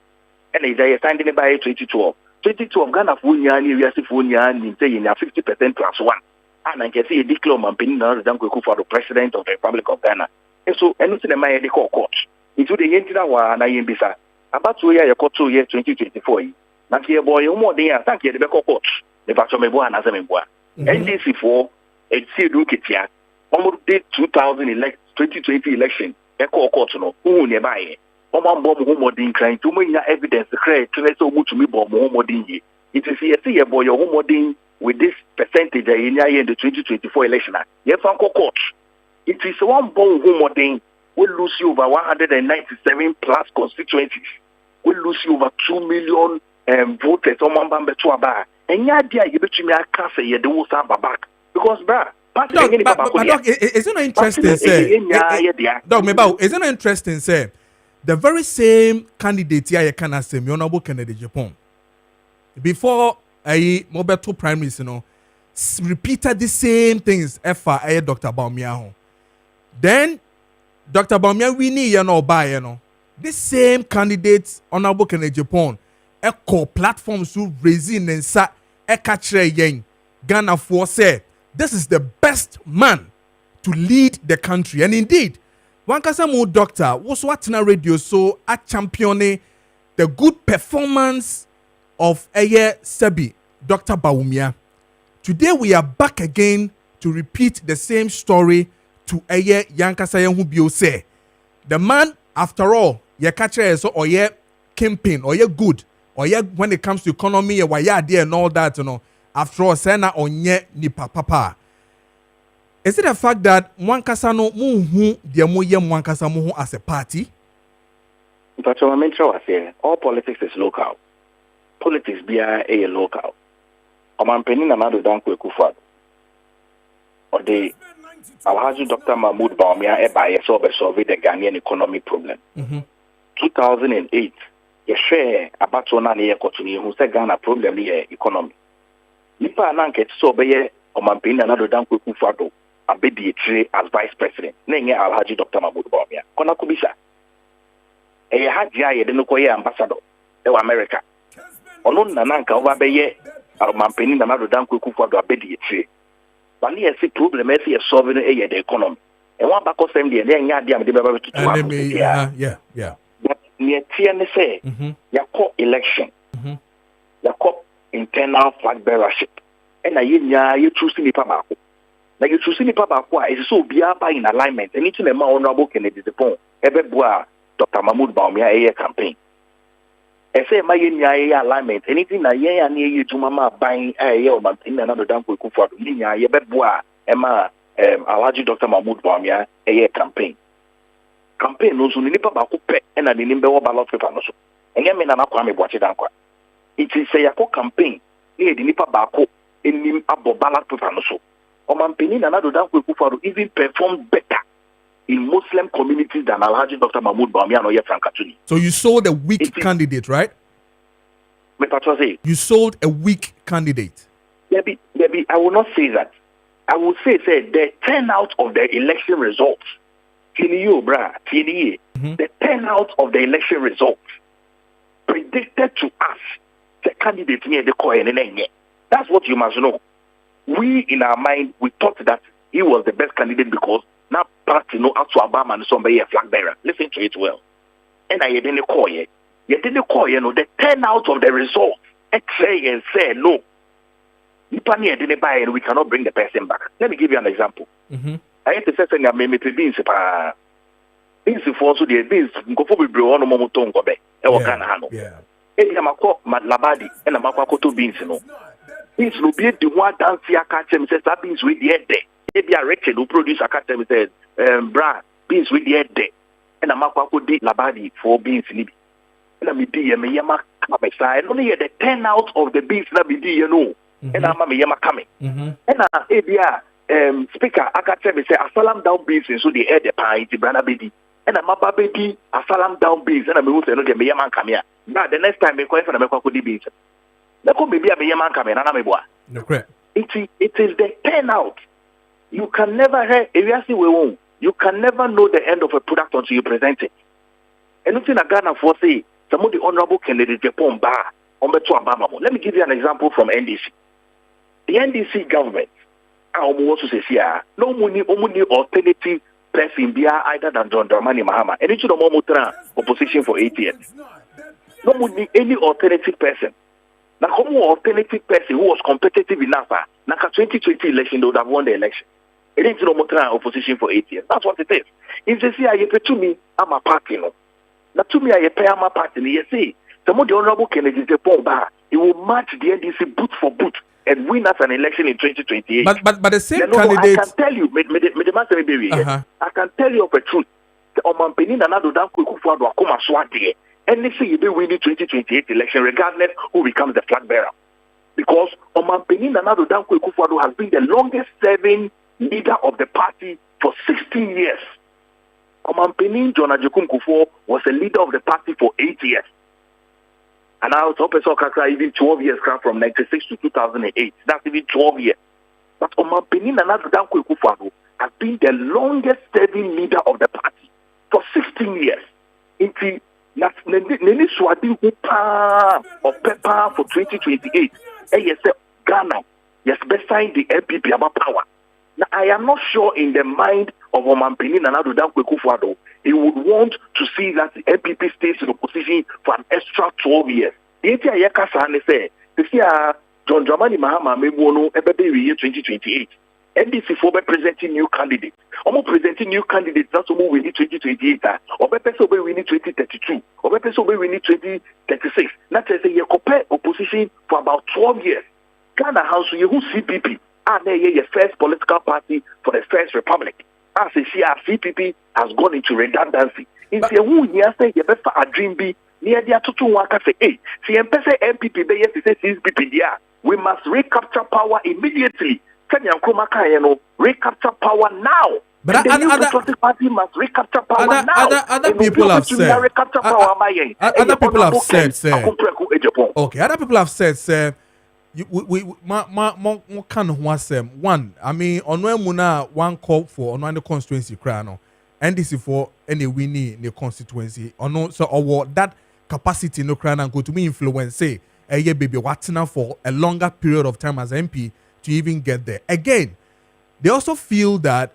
And they are signing by 2012. 2012 Ghana Funya, Yasifunya, saying 50% plus 1. and I can see a declare Mampini Dankwah for the President of the Republic of Ghana. And so, and it's in the Maya de court. Into the Yentina and I Bisa. About 2 years, 2024. Not here, boy, more than I thank you, the court. The Bachelor and Azamboa. NDC4, and see Dukitia, almost did 2020 election, a court, who nearby. Bomb more than to me evidence the credit to so much to me bomb more than ye. It is here, see a boy, your home with this percentage in the 2024 election. Yes, Uncle Court. It is one bomb home thing. We'll lose you over 197 plus constituencies. We'll lose you over 2 million voters on Mambamba to a bar. And yeah, dear, you bet me I can't say you do something back. Because, bruh, but Doc, isn't it interesting, sir? Doc, isn't it interesting, sir? The very same candidate here, you can say, Honorable Kennedy Japan. Before Mobeto primaries, repeated the same things. Dr. Baumia. Then Dr. Baumia winnie, this same candidates Honorable Kennedy Japan, echo platforms who raising and sa ekachre yen Ghana for say this is the best man to lead the country, and indeed. Wankasa doctor was watching a radio so at championing the good performance of Sebi, Dr. Baumia. Today we are back again to repeat the same story to Yankasa Yanhubio say. The man, after all, ye catch so or ye campaign or ye good or ye when it comes to economy or ye idea and all that, after all, sena on ye nipa papa. Is it a fact that Wankasa no muhu dia moye Wankasa muhu as a party? But all politics is local. Politics be a local. Omampeni na nado Dankwah Kufuor. Or the Alhaji Dr. Mahmoud Baumia eba so be solve the Ghanaian economic problem. 2008, ye share abato na ne continue who say Ghana problem the economy. Nipa nanke so be Omampeni na nado Dankwah Kufuor abedi as vice president. Nenge Alhaji Dr. Mahmoud Baumia. Kona kubisa. Eye haji aye de no koye ambassador e America. Ono nananka oba beye Omampeni na nado Dankwah Kufuor abedi etire. Bali ese problem ese solving the economy. And one back of them the nya dia me be to yeah. But near TN say ya call election. Ya call internal flag bearership. And na you choose nipa baako. Na you choose nipa baako is so bia ba in alignment. And it's na ma Honorable Kennedy Japan ebeboa Dr. Mahmoud Baumia campaign. Ese ma nya alignment. Anything na ye na ye juma ma ban Omampeni na nado Dankwah Kufuor nya ye beboa ema Alhaji Dr. Mahmoud Baumia campaign. Campaign no so nipa baako pe na ni nimbe wo ballot paper no so. Enye me na Kwame Boakye Dankwah. It is say yako campaign e di nipa baako enim abo ballot paper no so. Omampeni na nado Dankwah Kufuor even performed better in Muslim communities than Alhaji Dr. Mahmoud Baumia no ye Frankatuni. So you sold a weak candidate, right? You sold a weak candidate. Maybe I will not say that. I will say the turnout of the election results. The turnout of the election results predicted to us the candidate near the coin. That's what you must know. We in our mind we thought that he was the best candidate because now party no out to Obama and somebody a flag bearer. Listen to it well. And I didn't call it. You didn't call the turnout of the results. X-ray and say no. We cannot bring the person back. Let me give you an example. I had to say that I beans for so the beans go for on Momoton Gobe. Yeah. Labadi and a Makakoto beans. Beans will be the one dance here catch him says that beans with the head day. Maybe a Rachel who produce a catch him says, beans with the head day. And a Makako did Labadi for beans libi. And I'm only the turnout of the beans that we and I'm coming. And speaker Akatem say Asalam down beans so the air the pie the brana baby. And I'm a baby Asalam down beans and I'm going to the Mayaman come here. Now the next time we call for the Makako beans. There could be a Mayaman coming and I'm a it is the turnout. You can never hear you can never know the end of a product until you present it. And nothing a Ghana for say some of the Honorable Kennedy Japan bar on the Obama. Let me give you an example from NDC. The NDC government, Almost to say, yeah, no money, alternative person be either than John Dramani Mahama. And it's no opposition for 8 years. No money, any alternative person. Now, come alternative person who was competitive enough, now 2020 election, they would have won the election. It ain't no more opposition for 8 years. That's what it is. If they say, I pay to me, I'm a party, no. Now, to me, I pay, I'm a party. You see, some of the honorable Kennedy, he will match the NDC boot for boot and win us an election in 2028. But the same I candidate. can tell you, I can tell you of a truth. Omampeni Nana Dankwah Kufuor akoma swade. And they say you will win the 2028 election regardless who becomes the flag bearer. Because Omampeni Nana Dankwah Kufuor has been the longest serving leader of the party for 16 years. Omampeni John Ajokum Kufuor was a leader of the party for 8 years. And I was hoping so even 12 years from 96 to 2008. That's even 12 years. But Omampeni Nana Dankwah Kufuor has been the longest serving leader of the party for 16 years. Into Nene Swadi Upa or Pepper for 2028. And yes, Ghana, yes, beside the MPP about power. Now, I am not sure in the mind of Omampeni Nana Dankwah Kufuor, he would want to see that the MPP stays in opposition for an extra 12 years. The entire Yakasa say, John Dramani Mahama Memono Ebebe 2028. NDC for presenting new candidates. Almost presenting new candidates, that's what we need 2028. Or we need 2032. Or we need 2036. That is a compare opposition for about 12 years. Ghana House, you CPP. The first political party for the first republic. As a CPP has gone into redundancy. In the who you say you better a dream be near the two waka say, hey, see MPP be yes say CPP there. We must recapture power immediately. Recapture power now. But the party must recapture power now. Other people have said. Other people have said, sir. Okay, other people have said, sir. We can one. I mean, on muna one call for on the constituency crano, and this is for any winning in the constituency. Or no, so or that capacity no crano and go to me influence say, yeah, baby, what's now for a longer period of time as MP to even get there. Again, they also feel that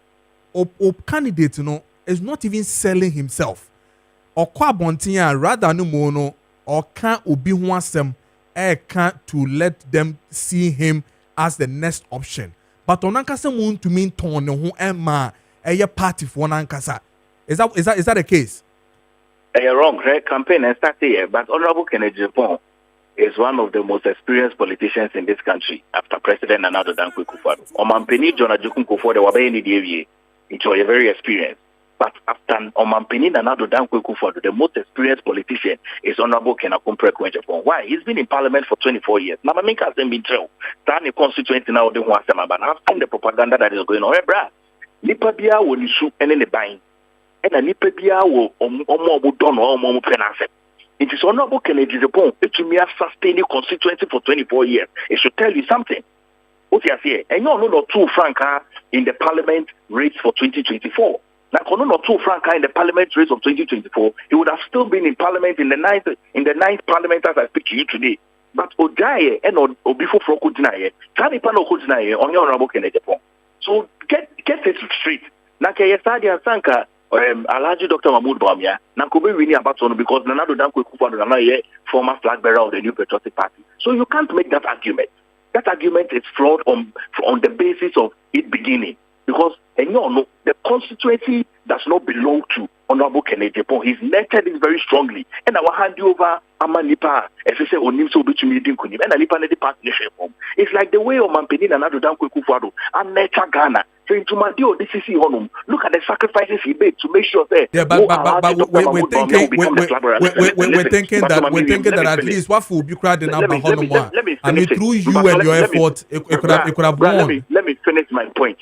candidate, is not even selling himself. Or kwa bontinya rather no mono or can't obi huasem can't to let them see him as the next option. But onankasa mun to mean tone who emma a party for onankasa. Is that the case? You're wrong. Campaign and start here, but Honorable Kennedy Japan is one of the most experienced politicians in this country after President Nana Dankwah Kufuor. Omampeni John Ajokum Kufuor, they were very needy. It was very experienced. But after Omampeni Nana Dankwah Kufuor, the most experienced politician is Honorable Kojo Preko Dankwah. Why? He's been in Parliament for 24 years. Now, my hasn't been true. Stand in constituency now, they want to but I've seen the propaganda that is going on. Hey, bruh, Nipabia will issue and then the buying. And a Nipabia will done or penance. It is Honorable Kennedy Japan to me have sustained the constituency for 24 years. It should tell you something. What you say? And you're not too frank in the Parliament race for 2024. Now, not too frank in the Parliament race of 2024. He would have still been in Parliament in the ninth Parliament as I speak to you today. But Ojaye and Obifo Frokudinaye, Tani Pano Kudinaye on your Honorable Kennedy Japan. So get it straight. Now, Sadia Sanka. Alhaji Dr. Mahmoud Bawumia, Nankobe winning about on because Nana Dankwah Kufuor former flag bearer of the New Patriotic Party. So you can't make that argument. That argument is flawed on the basis of it beginning. Because the constituency does not belong to Honorable Kennedy Japan. He's netted it very strongly. And I will hand you over Amanipa, as I say, Onim so between me and and Alipa Nedi partnership. It's like the way Omampeni Nana Dankwah Kufuor and Neta Ghana. So into my deal, this is honum. Look at the sacrifices he made to make sure that. Yeah, but we're thinking that at least what will be cried in Honum. I mean, through you and your effort, it could have won. Let me finish my point.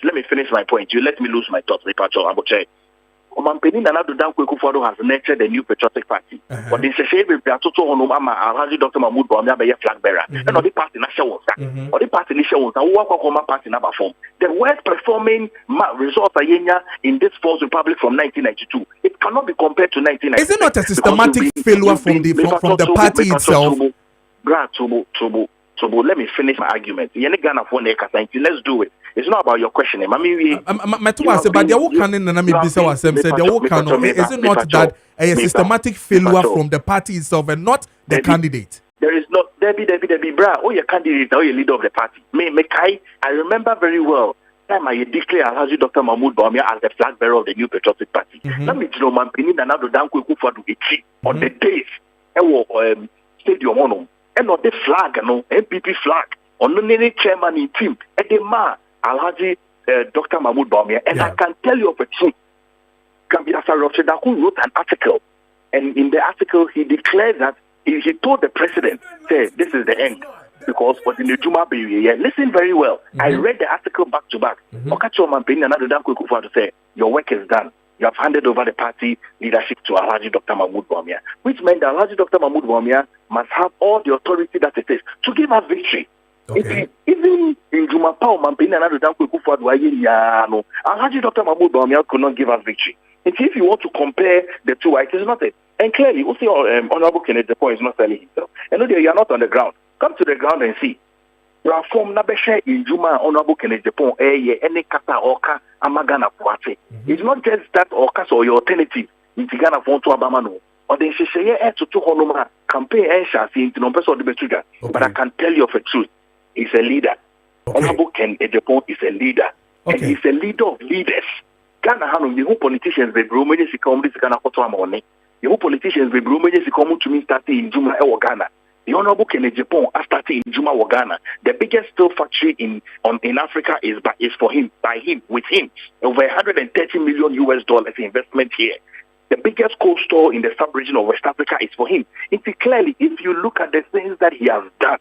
You let me lose my thoughts, Abuche. Omampeni Nana Dankwah Kufuor has nurtured the New Patriotic Party. But this is a total honum. Alhaji Dr. Mahmoud Bawumia be a flag bearer. And all the party national or the party national who party number form. The worst performing results in this Fourth Republic from 1992. It cannot be compared to 1992. Is it not a systematic failure from the party itself? Let me finish my argument. Let's do it. it's not about your questioning. But the whole canon and I mean this our said the whole canon is it not that a systematic failure from the party itself and not the candidate? There is not Debbie Bra, oh your candidate, now you're leader of the party. I remember very well time I declare Alhaji Dr. Mahmoud Bawumia as the flag bearer of the New Patriotic Party. Let me know man Benin and Nado Dankwah Kufuor on the days stadium on and on the flag, no MPP flag, on the chairman in team, and the man Alhaji Dr. Mahmoud Bawumia, and I can tell you of a truth. Kabila Rochedaku wrote an article, and in the article he declared that he told the president, say, this is the end. Because for the Juma listen very well. I read the article back to back. To say, your work is done. You have handed over the party leadership to Alhaji Dr. Mahmoud Bawumia, which meant that Alhaji Dr. Mahmoud Bawumia must have all the authority that it takes to give us victory. Okay. Even in Juma Pao, Alhaji Dr. Mahmoud Bawumia could not give us victory. And if you want to compare the two, it is not it. And clearly, we see Honorable Kenneth Jepon is not selling himself. And you are not on the ground. Come to the ground and see. From Nabeshe in Juma, Honorable Kenneth Jepon, any kata oka amagana puate. It's not just that oka or your alternative. It's Ghana for to Abamano. Or the Shishaya to Honoma campaign and Shasi into no person of the Betuga. But I can tell you of a truth. He's a leader. Honorable Kenneth Jepon is a leader. And he's a leader of leaders. Ghana Hanu, the whole politicians, the Romanians, the come this Ghana for money. The whole politicians, the Romanians, come to me starting in Juma or Ghana. The Honorable Kenneth Jepon started in Juma, Ghana. The biggest steel factory in Africa is for him, with him. Over $130 million investment here. The biggest coal store in the sub-region of West Africa is for him. It's clearly, if you look at the things that he has done,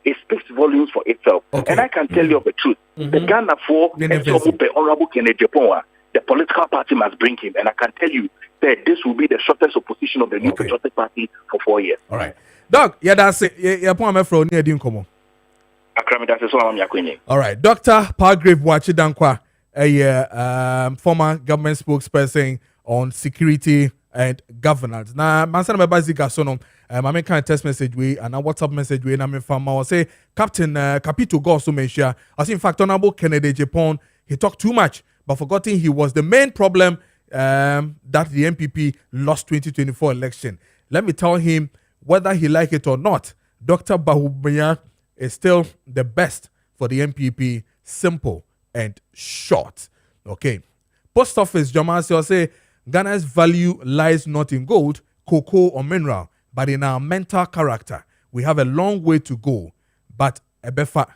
it speaks volumes for itself. Okay. And I can tell you of the truth. The Ghana for Honorable Kenneth Jepon, the political party must bring him. And I can tell you that this will be the shortest opposition of the New Patriotic Party for 4 years. All right. Doc, that's it. Yeah, point me from near Dinkomo. All right. Dr. Kojo Preko Dankwah, a former government spokesperson on security and governance. Now, Mansana Mebaziga Sono, my kind of text message way and a WhatsApp message way, and I'm from I say Captain Capito Gosso Mesha. I see in fact Honorable Kennedy Jepon, he talked too much, but forgetting he was the main problem that the MPP lost 2024 election. Let me tell him, whether he like it or not, Dr. Bawumia is still the best for the MPP. Simple and short. Okay. Post Office, Jamasi will say, Ghana's value lies not in gold, cocoa, or mineral, but in our mental character. We have a long way to go. But Ebefa,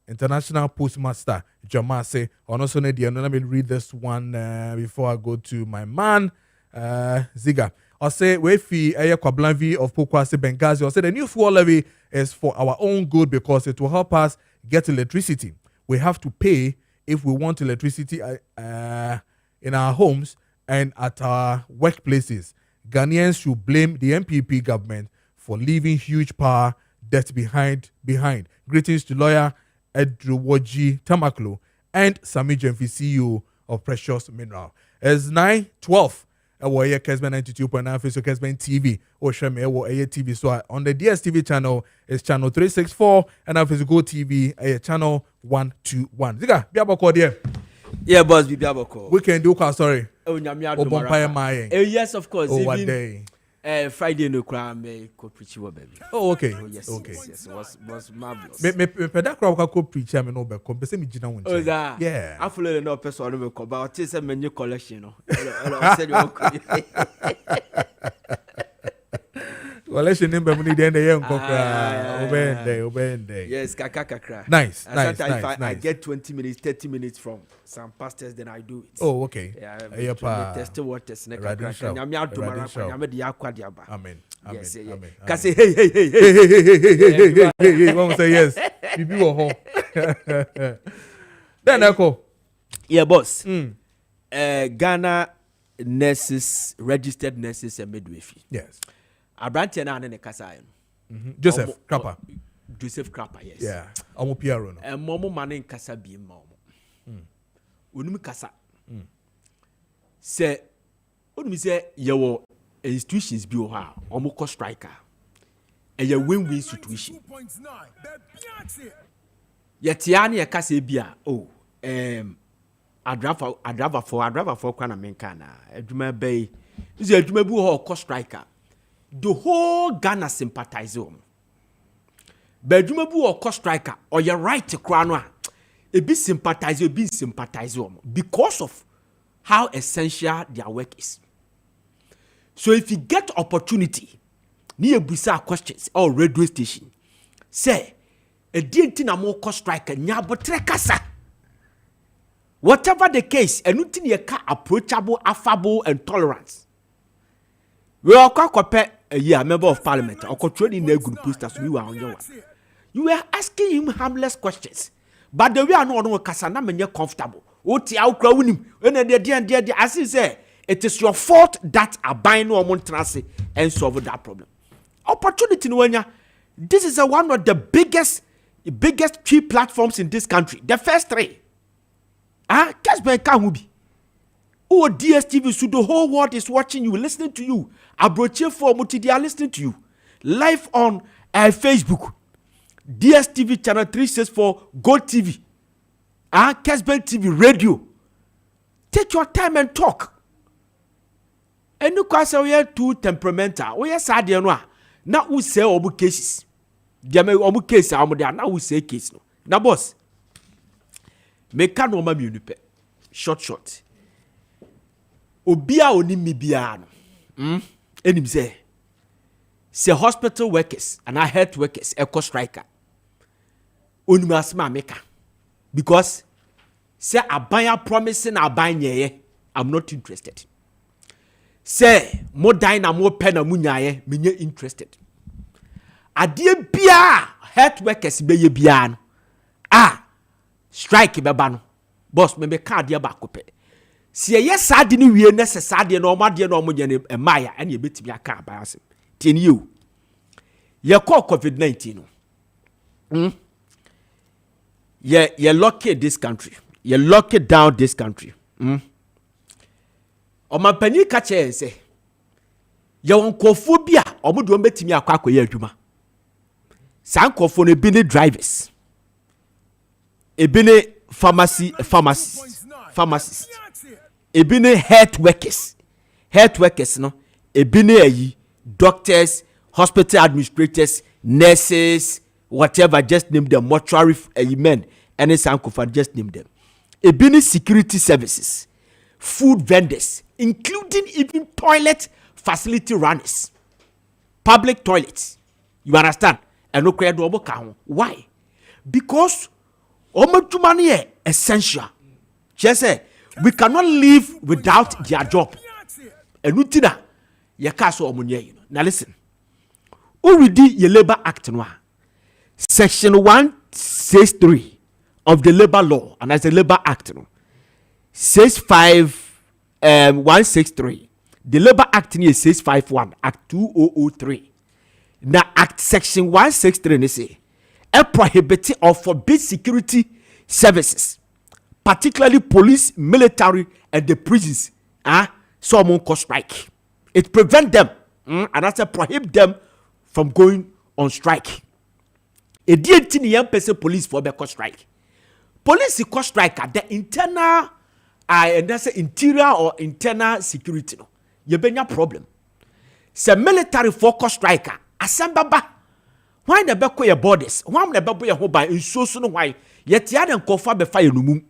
International Postmaster, Jamasi, also let me read this one before I go to my man, Ziga. I say Wefi Aya Kwablanvi of Pokwase Benghazi. I say the new fuel levy is for our own good because it will help us get electricity. We have to pay if we want electricity in our homes and at our workplaces. Ghanaians should blame the MPP government for leaving huge power debt behind. Greetings to lawyer Edruwoji Tamaklo and Sami Jemfi, CEO of Precious Mineral. It's 9:12. Here Kessben 92.9 face of Kessben TV or show me TV. So on the DSTV channel is channel 364 and on Go TV channel 121. Ziga biaboko there. Yeah, boss, biaboko. We can do sorry. Oh, yes, of course. Oh, one day. Friday no crime me ko preach wo baby. Oh, okay. Oh, yes, okay. Yes, was marvelous. Me that crowd ko preach am no be ko be say me gina won. Oh, that. Yeah. I follow no person no be ko ba o say say menu collection no. I said you collection number money then dey nkokra. Obende. Yes, kakakakra. Nice. I get 20 minutes, 30 minutes from some pastors, then I do it. Oh, okay. Yeah, test waters. Amen. Yes, Amen. Can say hey. Won't say yes. Bibi wo ho. Then echo. Yeah, boss. Ghana nurses, registered nurses and midwifery. Yes. Abrantia na ne kasa Joseph Krapper, yes. Yeah. Omo Piero no. Momo mane kasa bi ma omo. Onum kasa. Se onum se yewo institutions bi o ha, omo ko striker. E ye win-win situation. Ye tia na ye kasa bi a, oh, adrava for kwana menka na adwuma bay is adwuma bu ho cost striker the whole Ghana sympathize on but adwuma bu ho cost striker or your right to no a be sympathize on because of how essential their work is. So if you get opportunity near busa questions or radio station say a dinti na mo cost striker nyabotre kasa. Whatever the case, anything you can approachable, affable, and tolerance. We are a member of parliament, or controlling the good posters we were on your one. You were asking him harmless questions, but the way I know Kasana when you're comfortable. What you crowing him, when they're as he say, it is your fault that a buying no montrance and solve that problem. Opportunity when this is one of the biggest three platforms in this country. The first three. Kessben Kahubi. Oh, DSTV, so the whole world is watching you, listening to you. Abroche for Muti, they are listening to you. Live on Facebook. DSTV channel 364, Gold TV. Kessben TV radio. Take your time and talk. And you can say we are too temperamental. We are sad, you know. Now we say obu cases. There may obu cases, now we say case. Now, boss. Meka no ma mienu pe short obia oni mi bia no enim say hospital workers and health workers eco striker oni asma meka because say abanya promising abanye I'm not interested. Say mo dan na mo pe na munyaye menye interested. Ade bia health workers beye bia no strike beba no boss me card ya ba kope se ye sade ni wie na se sade no ma de no mo je ne emaya ene ebetimi aka ba asem tie ni you ye call COVID-19 no ye lock this country ye lock it down this country o ma pani ka che se ye won kofo bia o mo do betimi akwa akoye adwuma san kofo no bi ni drivers ebine pharmacists ebine health workers no ebine ayi doctors, hospital administrators, nurses, whatever, just name them, mortuary men, any sankofa, just name them. Ebine security services, food vendors, including even toilet facility runners, public toilets. You understand? And no credit double count. Why? Because money is essential. Just say we cannot live without their job. And nutina ya kaso omunye. Now listen. Already your Labor Act no. Section 163 of the Labor Law, and as the Labor Act no, says 163. The Labor Act is 651 Act 2003. Now Act Section 163 ne say a prohibiting or forbid security services, particularly police, military, and the prisons. Someone cause strike. It prevent them, and that's a prohibit them from going on strike. A DNT young person police for cause strike. Police cause strike at the internal, and that's interior or internal security. No, you benya problem. Say military for cause striker. Asembaba. Why the back your borders? Why the back your home by in so why? Yet you hadn't confirmed the fire no moon.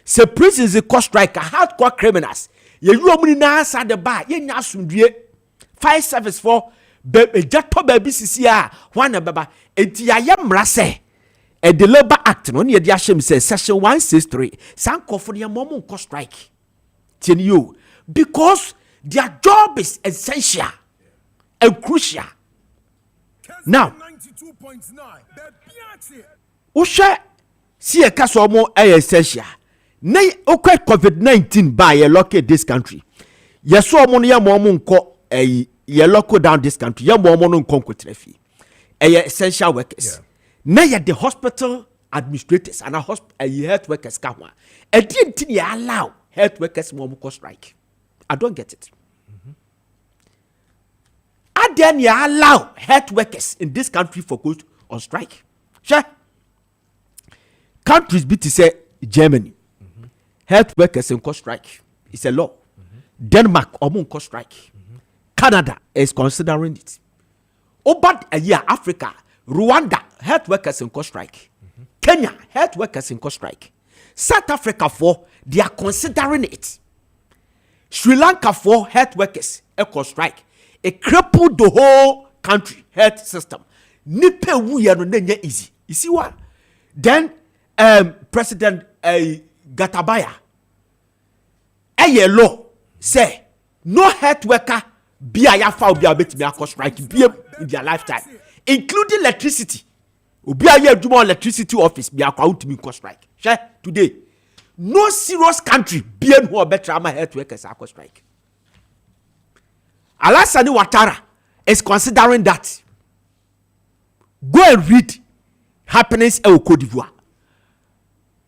Say prisons is cause striker, hardcore criminals. You only now side the bar, ye nasum fire service for Jato baby CCR, one a baba, Etiayam Rase, a the Labor Act, no near the Asham says, Section 163, Sanko for your mom cause strike. Tell you, because their job is essential and crucial. Now, Usha see a castle more essential. Nay, okay, COVID-19 by a local this country. Yes, so money a moment call a local down this country. Ya mono concretely. A essential workers. Nay, the hospital administrators and a health workers come. I didn't allow health workers more strike. I don't get it. I then you allow health workers in this country for go on strike. Sure. Countries be to say Germany. Health workers in strike. It's a law. Denmark omun strike. Canada is considering it. Over a year, Africa, Rwanda, health workers in strike. Kenya, health workers in strike. South Africa they are considering it. Sri Lanka health workers in strike. It crippled the whole country health system. Nipe wuya no nenye easy. You see what? Then President Gatabaya a law say no health worker be a yafa obi abetimi akọ strike in their lifetime, including electricity. Obi a adwuma electricity office be akọ utimi akọ strike. Shey today no serious country be who better ama health workers akọ strike. Alassane Ouattara is considering that. Go and read happenings in Cote d'Ivoire.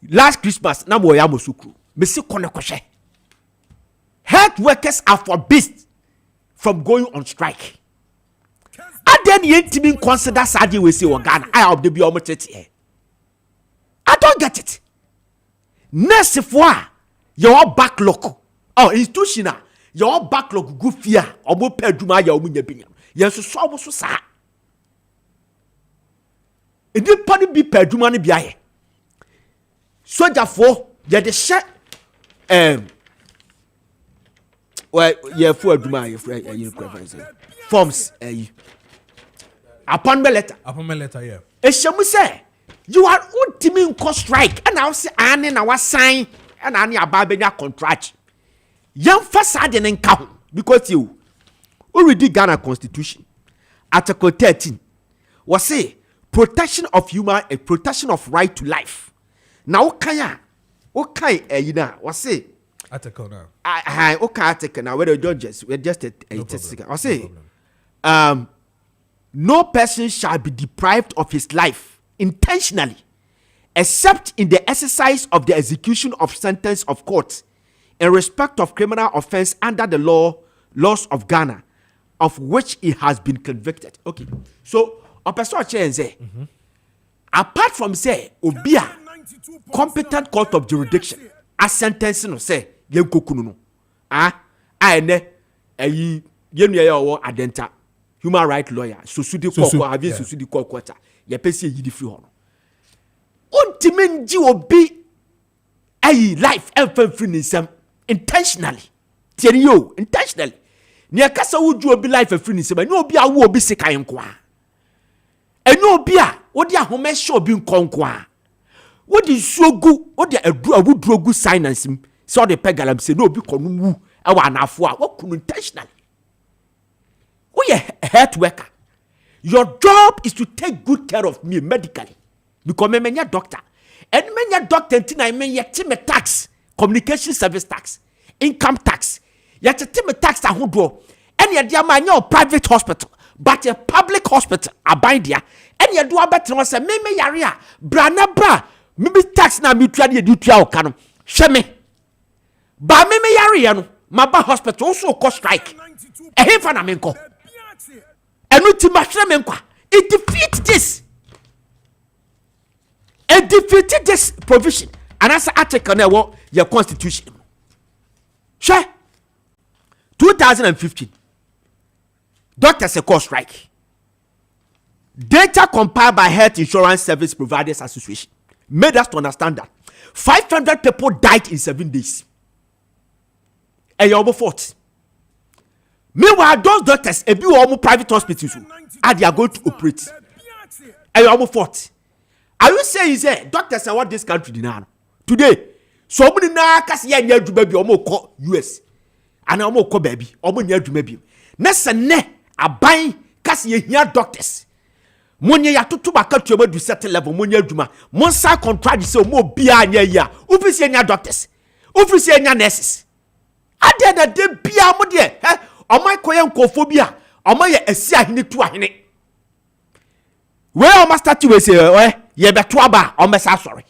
Last Christmas, na mo ya mosukru. Mesi kone koshe. Health workers are forbidden from going on strike. And then you ain't consider Sadi we say Ghana. I have the be almost here. I don't get it. Next fois, your backlog. Oh, institutional. Your backlog go fear. Omo peduma ya omu nyebinya. Yenso so sa. Edi pani bi peduma ni biaye. Soja fo ye de she well ye fo aduma ye fo you preference forms upon me letter yeah. Eshemu say you are ultimate in strike and now say ane na wa sign and ane ababenya contract. Yan fasade ne nka ho because you already Ghana Constitution Article 13 was say protection of protection of right to life. Now okay you know was say article now. Okay article now where the judges we just a I say no person shall be deprived of his life intentionally except in the exercise of the execution of sentence of court in respect of criminal offense under the laws of Ghana of which he has been convicted. Okay, so a person say apart from say obia competent court of jurisdiction a sentence no say yen kokunu no ene ayi yenu ya wo adenta human right lawyer susudi kokko have susudi kokko ta ye pese yi di free ho no ontime nji obi ayi life and free nisam intentionally tieni yo intentionally ne akasa wuju obi life free nisam ne obi awo obi sekan nko a ene obi a wodi ahome hye obi nkonko a wodi suogu wodi awudrogu silence so the pegalam say no obi konu wu e wa anafo a wakunu intentionally. We a health worker. Your job is to take good care of me medically because me menya doctor and menya doctor ntina me yeti me tax, communication service tax, income tax, yeti me tax ahodo and ye dia ma nya private hospital but a public hospital aban dia and ye do abetre say me yare a bra na bra me be tax na me tua de tua o kanu hwe me ba me yare ya no maba hospital so ko strike e hefa na me nko enu ti ma hwe me nkwa it defeat this. It defeated this provision and as article na wo your constitution. Sure. 2015 doctors a call strike. Data compiled by Health Insurance Service Providers Association made us to understand that 500 people died in 7 days. And you're fault. Meanwhile, those doctors, if you are private hospitals, and they are going to operate. And you're fault. Are you saying say doctors are what this country did today? So many na kasi ya nyadu baby omo ko US. And omo ko baby omo nyadu baby. Nessa ne aban kasi ye hia doctors. Monye ya tutu baka tuoba du certain level monye aduma. Mon sa contract say omo bia nya ya. Office nya doctors. Office nya nurses. Ade na de bia mo de omo koye nkofobia. Omo ye asi ahene tu ahene. Where omo start we say ye beto aba on be sorry.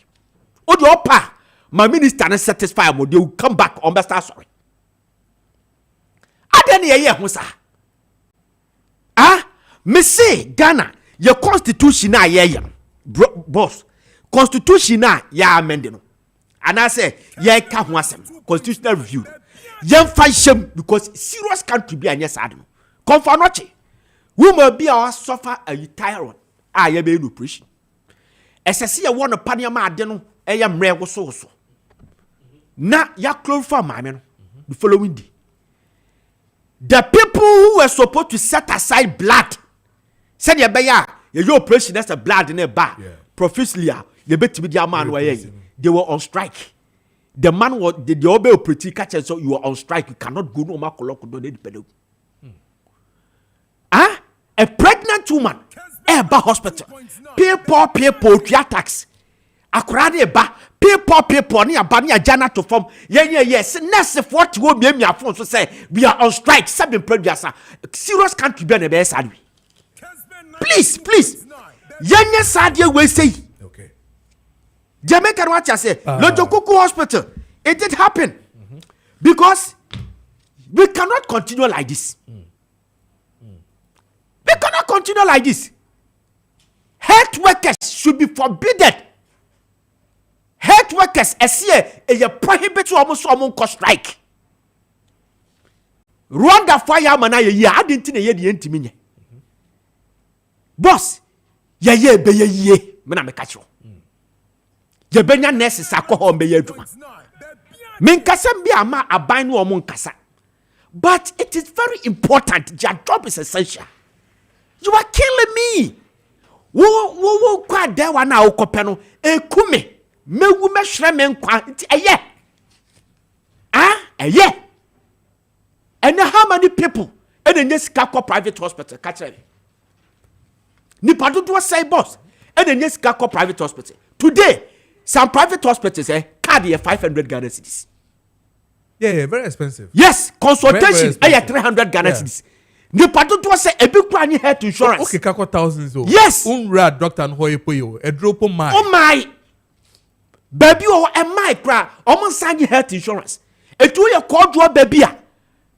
Odi opa my minister na satisfy mo they will come back on be sorry. Ade na ye ho sa. Me say Ghana your constitution na ye boss. Constitution na ya amend no. and I say ye ka ho asem constitutional review yen fa shame because serious country be anya sad no comfort noche we may be our suffer a tyrant ye be operation esese ye won paniama ade no eye mre wo so na ya chloroform maame no the following day the people who were supposed to set aside blood said ye be ya your operation that's a blood in a bar profusely ye betimi dia man they were on strike. The man was the obey operating catcher, so you are on strike. You cannot go no more colloquial. A pregnant woman, hospital, people, tax. Akurade ba, people, near Bania Jana to form. Yes, next 40 will be a phone to say we are on strike. Seven previous serious country be the best. Please, Yanya Sadia will say. Jamaican watch I say, Lojokuku Hospital, it did happen because we cannot continue like this. We cannot continue like this. Health workers should be forbidden. Health workers, a prohibit to almost strike. Rwanda fireman, I didn't think the intimate. Boss, be me catch you. Je benya nurse sakoho mbe yaduma menkasem bia ma aban no omo nkasa but it is very important. Your job is essential. You are killing me. Wo kwa de wa na okope no ekume mewu mehwere me nkwa nti eye and how many people and then sika ko private hospital catch me ni padu do say boss and then sika ko private hospital today. Some private hospitals card 500 Ghana cedis. Yeah, very expensive. Yes, consultation 300 Ghana cedis. The pato to say a big one health insurance. Okay, kako thousands. Yes. Unra doctor and hoyepoyo. A drop on my. Oh my. Baby or a my cry. Almost sign health insurance. A 2 year call to a baby.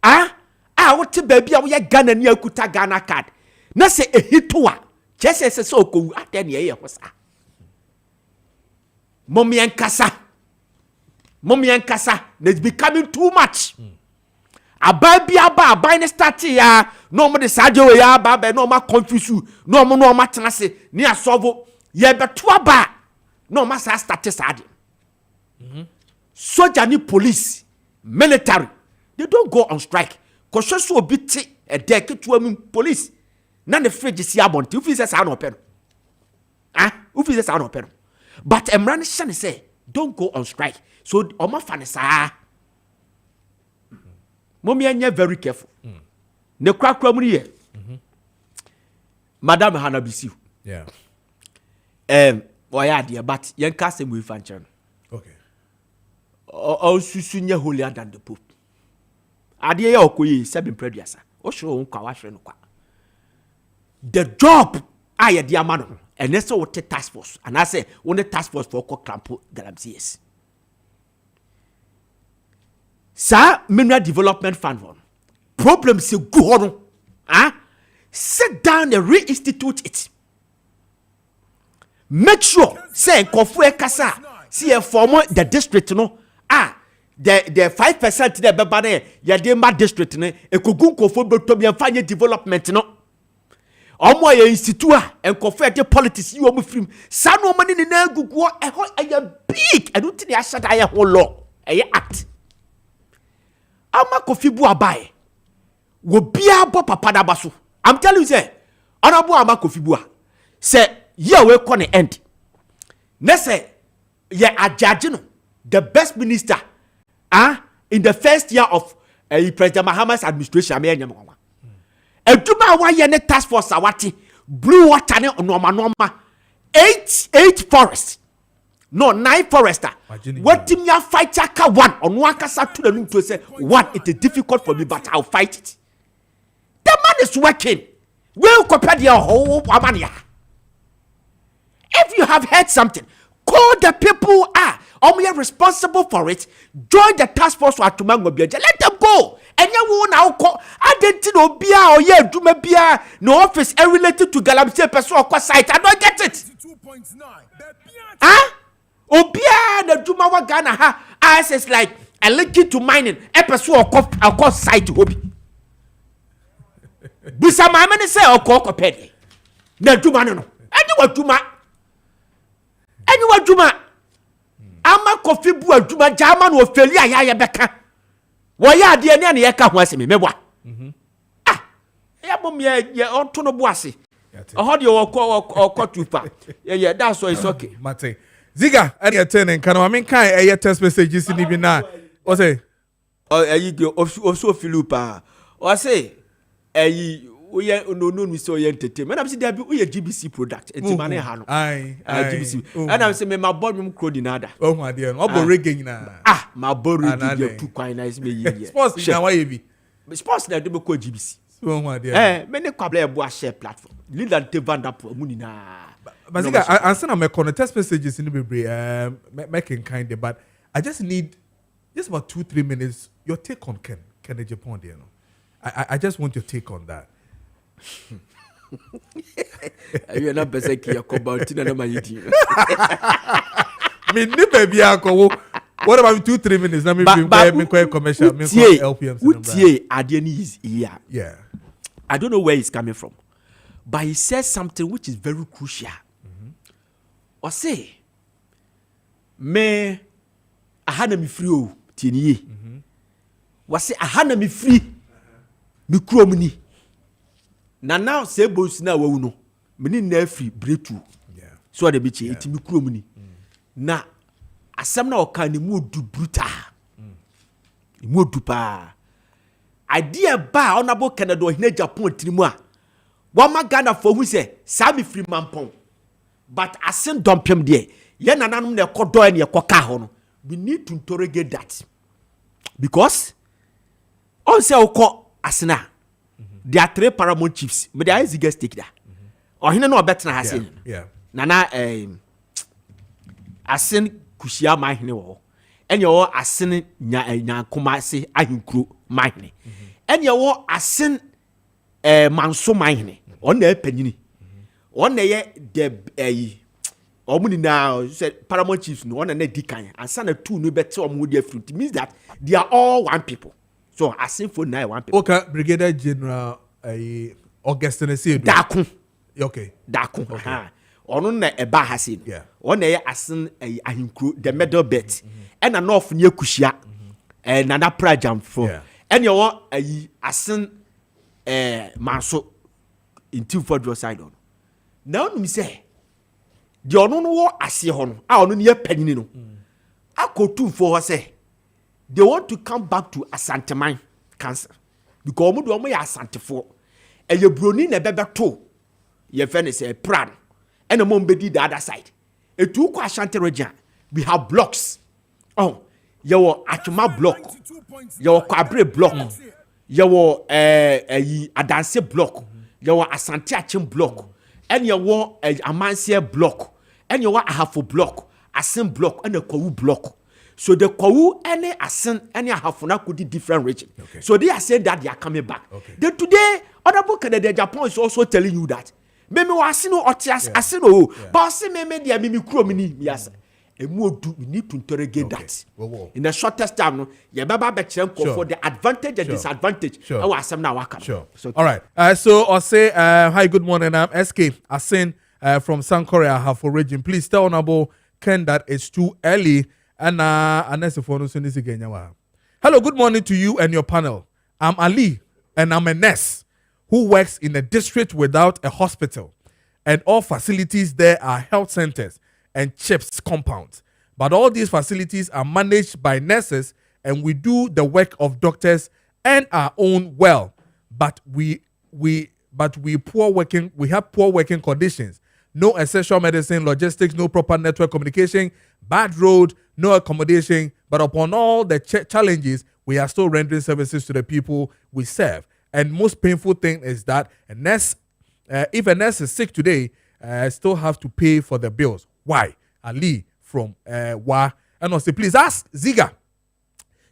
What to baby? We are Ghana near Kuta Ghana card. Na say a hit to her. Just as a so cool at 10 years. Mommy and Kasa, it's becoming too much. A baby, buy the statue, no more the Sajo, ya, no more confuse you, no more matanase, near Sovo, ye but 2 bar, no massa status adding. Soldier, police, military, they don't go on strike. Cause so bit a decade to police. None of the fridge is yabon, if it's a open. If it's a open. But Emran Shani say, don't go on strike. So, Oma Fanesa. Mommy, and very careful. Ne crack here. Madame Hannah Bisu. Yeah. Why are dear, but young Cassim with Fanchan. Okay. Oh, Susunya holier than the Pope. Adia Okoye, 7 previous. Oh, show Kawash. The job, I dear man. And that's what the task force. And I say, when the task force for Crampo Galamsies. Sir, Mineral Development Fund one. Problems is good. Sit down and reinstitute it. Make sure, say, Kofu Kasa, see a former the district, no. The 5% the Babane, Yadema district, a Kugun Kofu Botobian Fine Development, no. Omo ye institua and confete politics you omo film sa no money ni na gugu big I don't think I shut aya whole law act ama kofibu abaye wo bia bo papa da baso I'm telling you say honorable ama kofibu say ye we ko ne end na say ye ajage no the best minister in the first year of President Mahama's administration ame Eduma wa ye ne task force awati blue water ne norma 8 forest no 9 forester what him ya fight aka one on one kasa to the to say one it is difficult for me but I'll fight it. The man is working well compared your whole amania. If you have heard something, call the people we are responsible for it. Join the task force to Atumango Biaja. Let them go. And you will now call. I didn't know Bia or yeah, Dume Bia, no office related to Galamsey person or site. I don't get it. Obia na dwuma wa Ghana ha as is like a link to mining episode of site hobby. Bisa mama ne say okọ pede. Na dwuma no. Any wa dwuma. Ama kofi bu adwuma jama no ofeli aya beka. Wo ya ade ne na ye ka ho asemi mebwa. Ya bom ye onto no bo ase. Hold your okọ tupa. Yeah, that's why it's okay. Mate. Ziga, any attending can I mean kind text messages in even now. Or say you go also Philippa. Or say we no we so entertainment. I'm saying there be GBC product. It's money hano. GBC. And I'm saying my boardroom crowd nada. Oh my dear, obo reggae na. My boardroom too quite nice me. Sports na why be? Sports na do ko GBC. Oh my dear. Many kwabla ebo share platform. Lead and Devandap muni na. But I send my text messages in the be making kind of, but I just need just about 2-3 minutes. Your take on Ken Japan, you know. I just want your take on that. You're not better about Tina na mayiti. Me ni baby ako. What about 2-3 minutes? Let me quite commercial. Me LPM. Utie Adeni is here. Yeah. I don't know where he's coming from, but he says something which is very crucial. Or say, me ahana mi free o tieniye. Wase ahana mi free mi kurom ni. Na now say boss na wawu no. Me ni na free breakthrough. Yeah. So the bichi eti mi kurom ni. Na asem na oka ni mu odu brutal. Mu odu pa. Idea ba honorable Canada hine Japan tirimu a. Wa ma Ghana for who say sa mi free mampon. But asen dompem there, ye nananum na ekodo e na ekoka ho no. We need to interrogate that. Because on say okọ asena. There are 3 paramount chiefs, but there is the stake there. Or hina no obetna ha say. Yeah. Nana asen kushia ma hine wo. Enye wo asen nya koma se ahinkro ma hine. Enye wo asen manso ma hine. On na epanyini. On ye the omuni now said paramount chiefs no one na dikan and sana two no better omudi fruit. It means that they are all one people. So I sing for now one people. Okay, Brigadier General Augustine say Dakun. Okay. Dakun. Okay. Ono na eba hasin. Yeah. On ye asin ahinkro the middle bit. And an off near kushia. Nana prajam for. And you want asin manso in 2-4 side on. Now me say the ono no ase ho no a ono ne panini no akotu for say they want to come back to Asanteman cancer because omo do omo ya asantefo eye broni na bebeto ye fe ne say pran and omo mbedi the other side etu kwa Ashanti region we have blocks your Atuma block your Kwabre block your Adanse block your Asante Achim block and you want a Amansia block, and you want a half block, a sin block, and a Kwawu block. So the Kwawu any a sin any a half could be different region. Okay. So they are saying that they are coming back. Okay. Then today, other book the Japan is also telling you that. Maybe was no otias asino, but say maybe they are mimi cromini, yes. We need to interrogate that. In the shortest time, no, you baba for the advantage and disadvantage. Sure. Sure. All right. So I'll say hi, good morning. I'm SK Asin from South Korea. I have for region. Please tell Honorable Ken that it's too early. And hello, good morning to you and your panel. I'm Ali, and I'm a nurse who works in a district without a hospital, and all facilities there are health centers and CHIPS compounds. But all these facilities are managed by nurses, and we do the work of doctors and our own well. But we have poor working conditions. No essential medicine, logistics, no proper network communication, bad road, no accommodation. But upon all the challenges, we are still rendering services to the people we serve. And most painful thing is that if a nurse is sick today, still have to pay for the bills. Why? Ali from Wa. And also, please ask Ziga,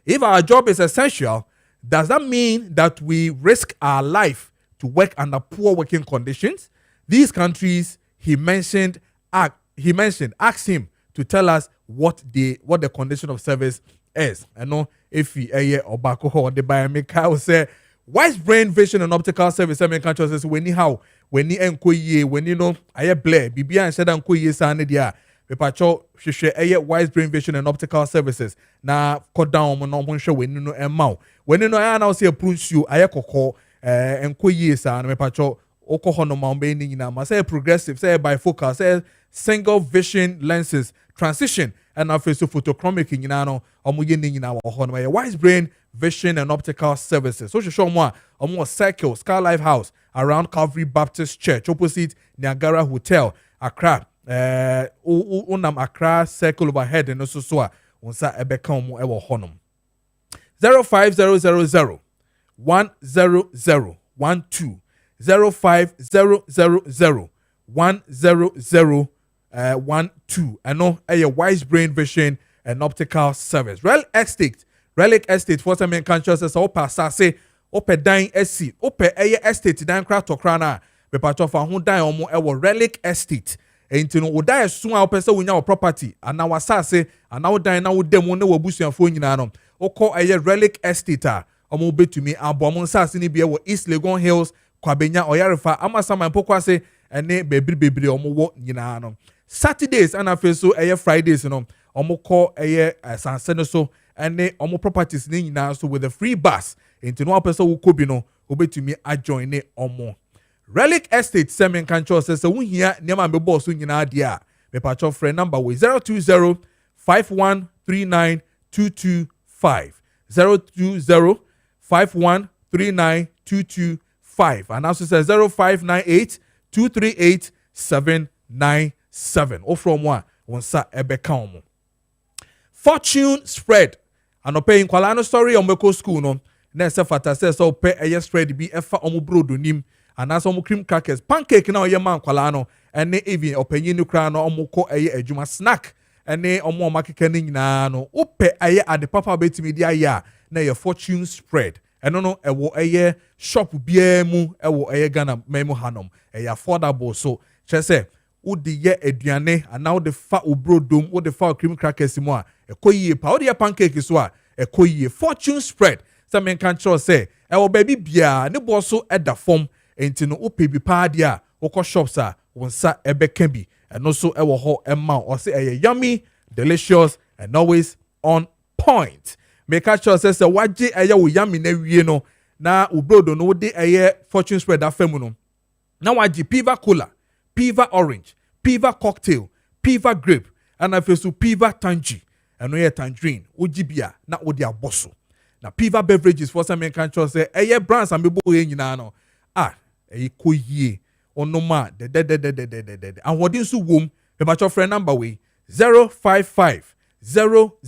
if our job is essential, does that mean that we risk our life to work under poor working conditions? These countries he mentioned, ask him to tell us what the condition of service is. I know if you obako or the biomechanical say Wise Brain Vision and Optical Service. I mean, says when you enkoye when you know I blare bibia and said enkoye sane dia pepacho hwehwe Wise Brain Vision and Optical Services na cut down mo no hwehwe when you know emma when you know I now say approach you aye kokko enkoye sane pepacho okoho no ma be ni nyina ma say progressive say bifocal say single vision lenses transition and also photochromic nyina no omoye ni nyina wo ho no Wise Brain Vision and Optical Services. So show more Circle Sky Life House around Calvary Baptist Church opposite Niagara Hotel Accra. Unam Accra Circle overhead and also so unsa ebeka omo ewo honum. 05000 100 12 05000 100 12 ano a Wise Brain Vision and Optical Service. Relic Estate for some countries as opa sase ope dan esi ope estate dan kra tokra na be part of ho dan omo ewo Relic Estate enti no wo dan so a ope se wonya wo property ana wasase ana wo dan na wo dem na wo busuafo nyina no okọ Relic Estate a omo betumi abo mo sase ni bia wo East Legon Hills kwabenya oyarefa amasama mpokwa ene bebri omo wo nyina no Saturdays and afeso Fridays no omo kọ sanse no so and omo properties ni nyina so with a free bus into no person who could be no obetumi adjoin ne omo Relic Estate semen control says so here niam be boss nyina dia me patcho friend number we 020 5139 225 020 5139 225 and also says 0598 238 797 or from one sa ebeka omo Fortune Spread and paying kwala story on Meko school no na se fata says so pay spread be efa omo brodo nim and as omo cream crackers pancake na oye man kwala no ene even opanyin no kra no omo ko adwuma snack ene omo makeke ni nyina no ope ade papa betimi dia ya na ye Fortune Spread eno no ewo shop bia mu ewo Ghana memo hanom affordable so chese udi ye aduane ana udi fa obrodom udi fa cream crackers mu a ekoyie pa udi ye pancake so a ekoyie Fortune Spread some men can trust say ewo baby bia ne boso eda form enti no ope bi pa dia woko shops a wonsa ebeka bi eno so ewo ho emma o say yummy delicious and always on point make sure say waje wo yummy na wie no na obrodo no de Fortune Spread afemu no na waje Piva Cola Piva Orange, Piva Cocktail, Piva Grape, and I feel so Piva Tangy, and we tangerine, Ujibia, na odi aboso. Na Piva Beverages for some men can say, brands and be boy no. Koye, on no ma, and what is womb, the match of friend number way 055 00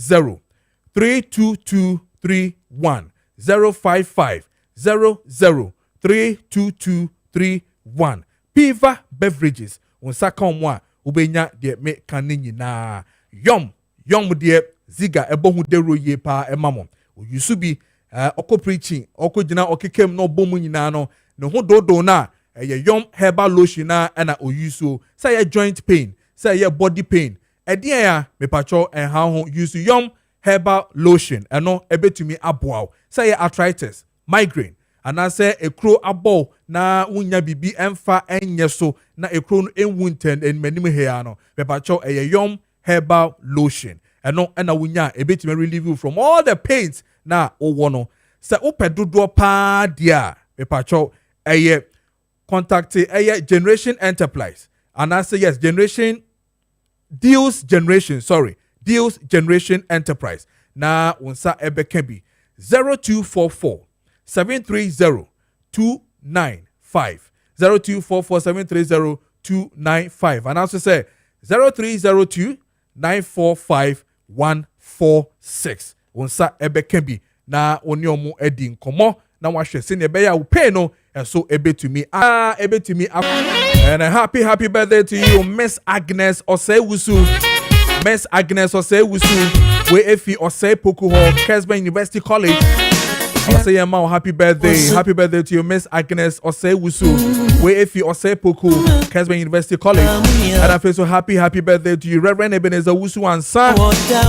32231 055 00 32231 Piva Beverages on sakamwa ubenya de me kanini na yom de ziga ebohu de roye pa emamo uyusubi oko preaching oko gina okekem no bomu nyina no ne ho dodo na yom herbal lotion na na oyusu say joint pain say body pain edian ya me pacho en ha ho use yom herbal lotion eno ebetumi aboa say arthritis migraine and I say a crow abo na unya bibi emfa enye so na a crow enwunten en menim here no pepacho a yom herbal lotion and no and unya a bit may relieve you from all the pains na owono say opedodo pa dia pepacho a contact a Generation Enterprise and I say yes Deals Generation Enterprise na unsa ebekebi 0244 730 295 0244 730 295 and also say 0302 945 146 unsa ebekebi na oniomu edi nkomo na wahwe sene be ya pay no so ebetumi and a happy birthday to you Miss Agnes Osewusu we efi Osei Poku Hall Kessben University College Say your mom, happy birthday. Happy birthday to you, Miss Agnes Osei Wusu. Where if you Osei Poku, Kessben University College. And I feel so happy birthday to you, Reverend Ebenezer Wusu and son.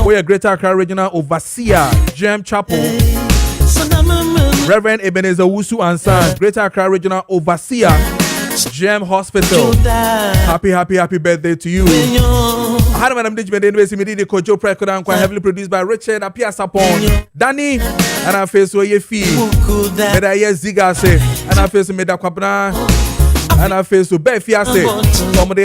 We're a Greater Accra Regional Overseer, Gem Chapel. Reverend Ebenezer Wusu and son, Greater Accra Regional Overseer, Gem Hospital. Happy birthday to you. I had Madam Dijman University Medidi Kojo Preko Dankwah, heavily produced by Richard Apia Sapon, Danny, and I feel so ye fee. Meda ye ziga say, and I feel so meda kwabna, and I feel so be fiase. Somebody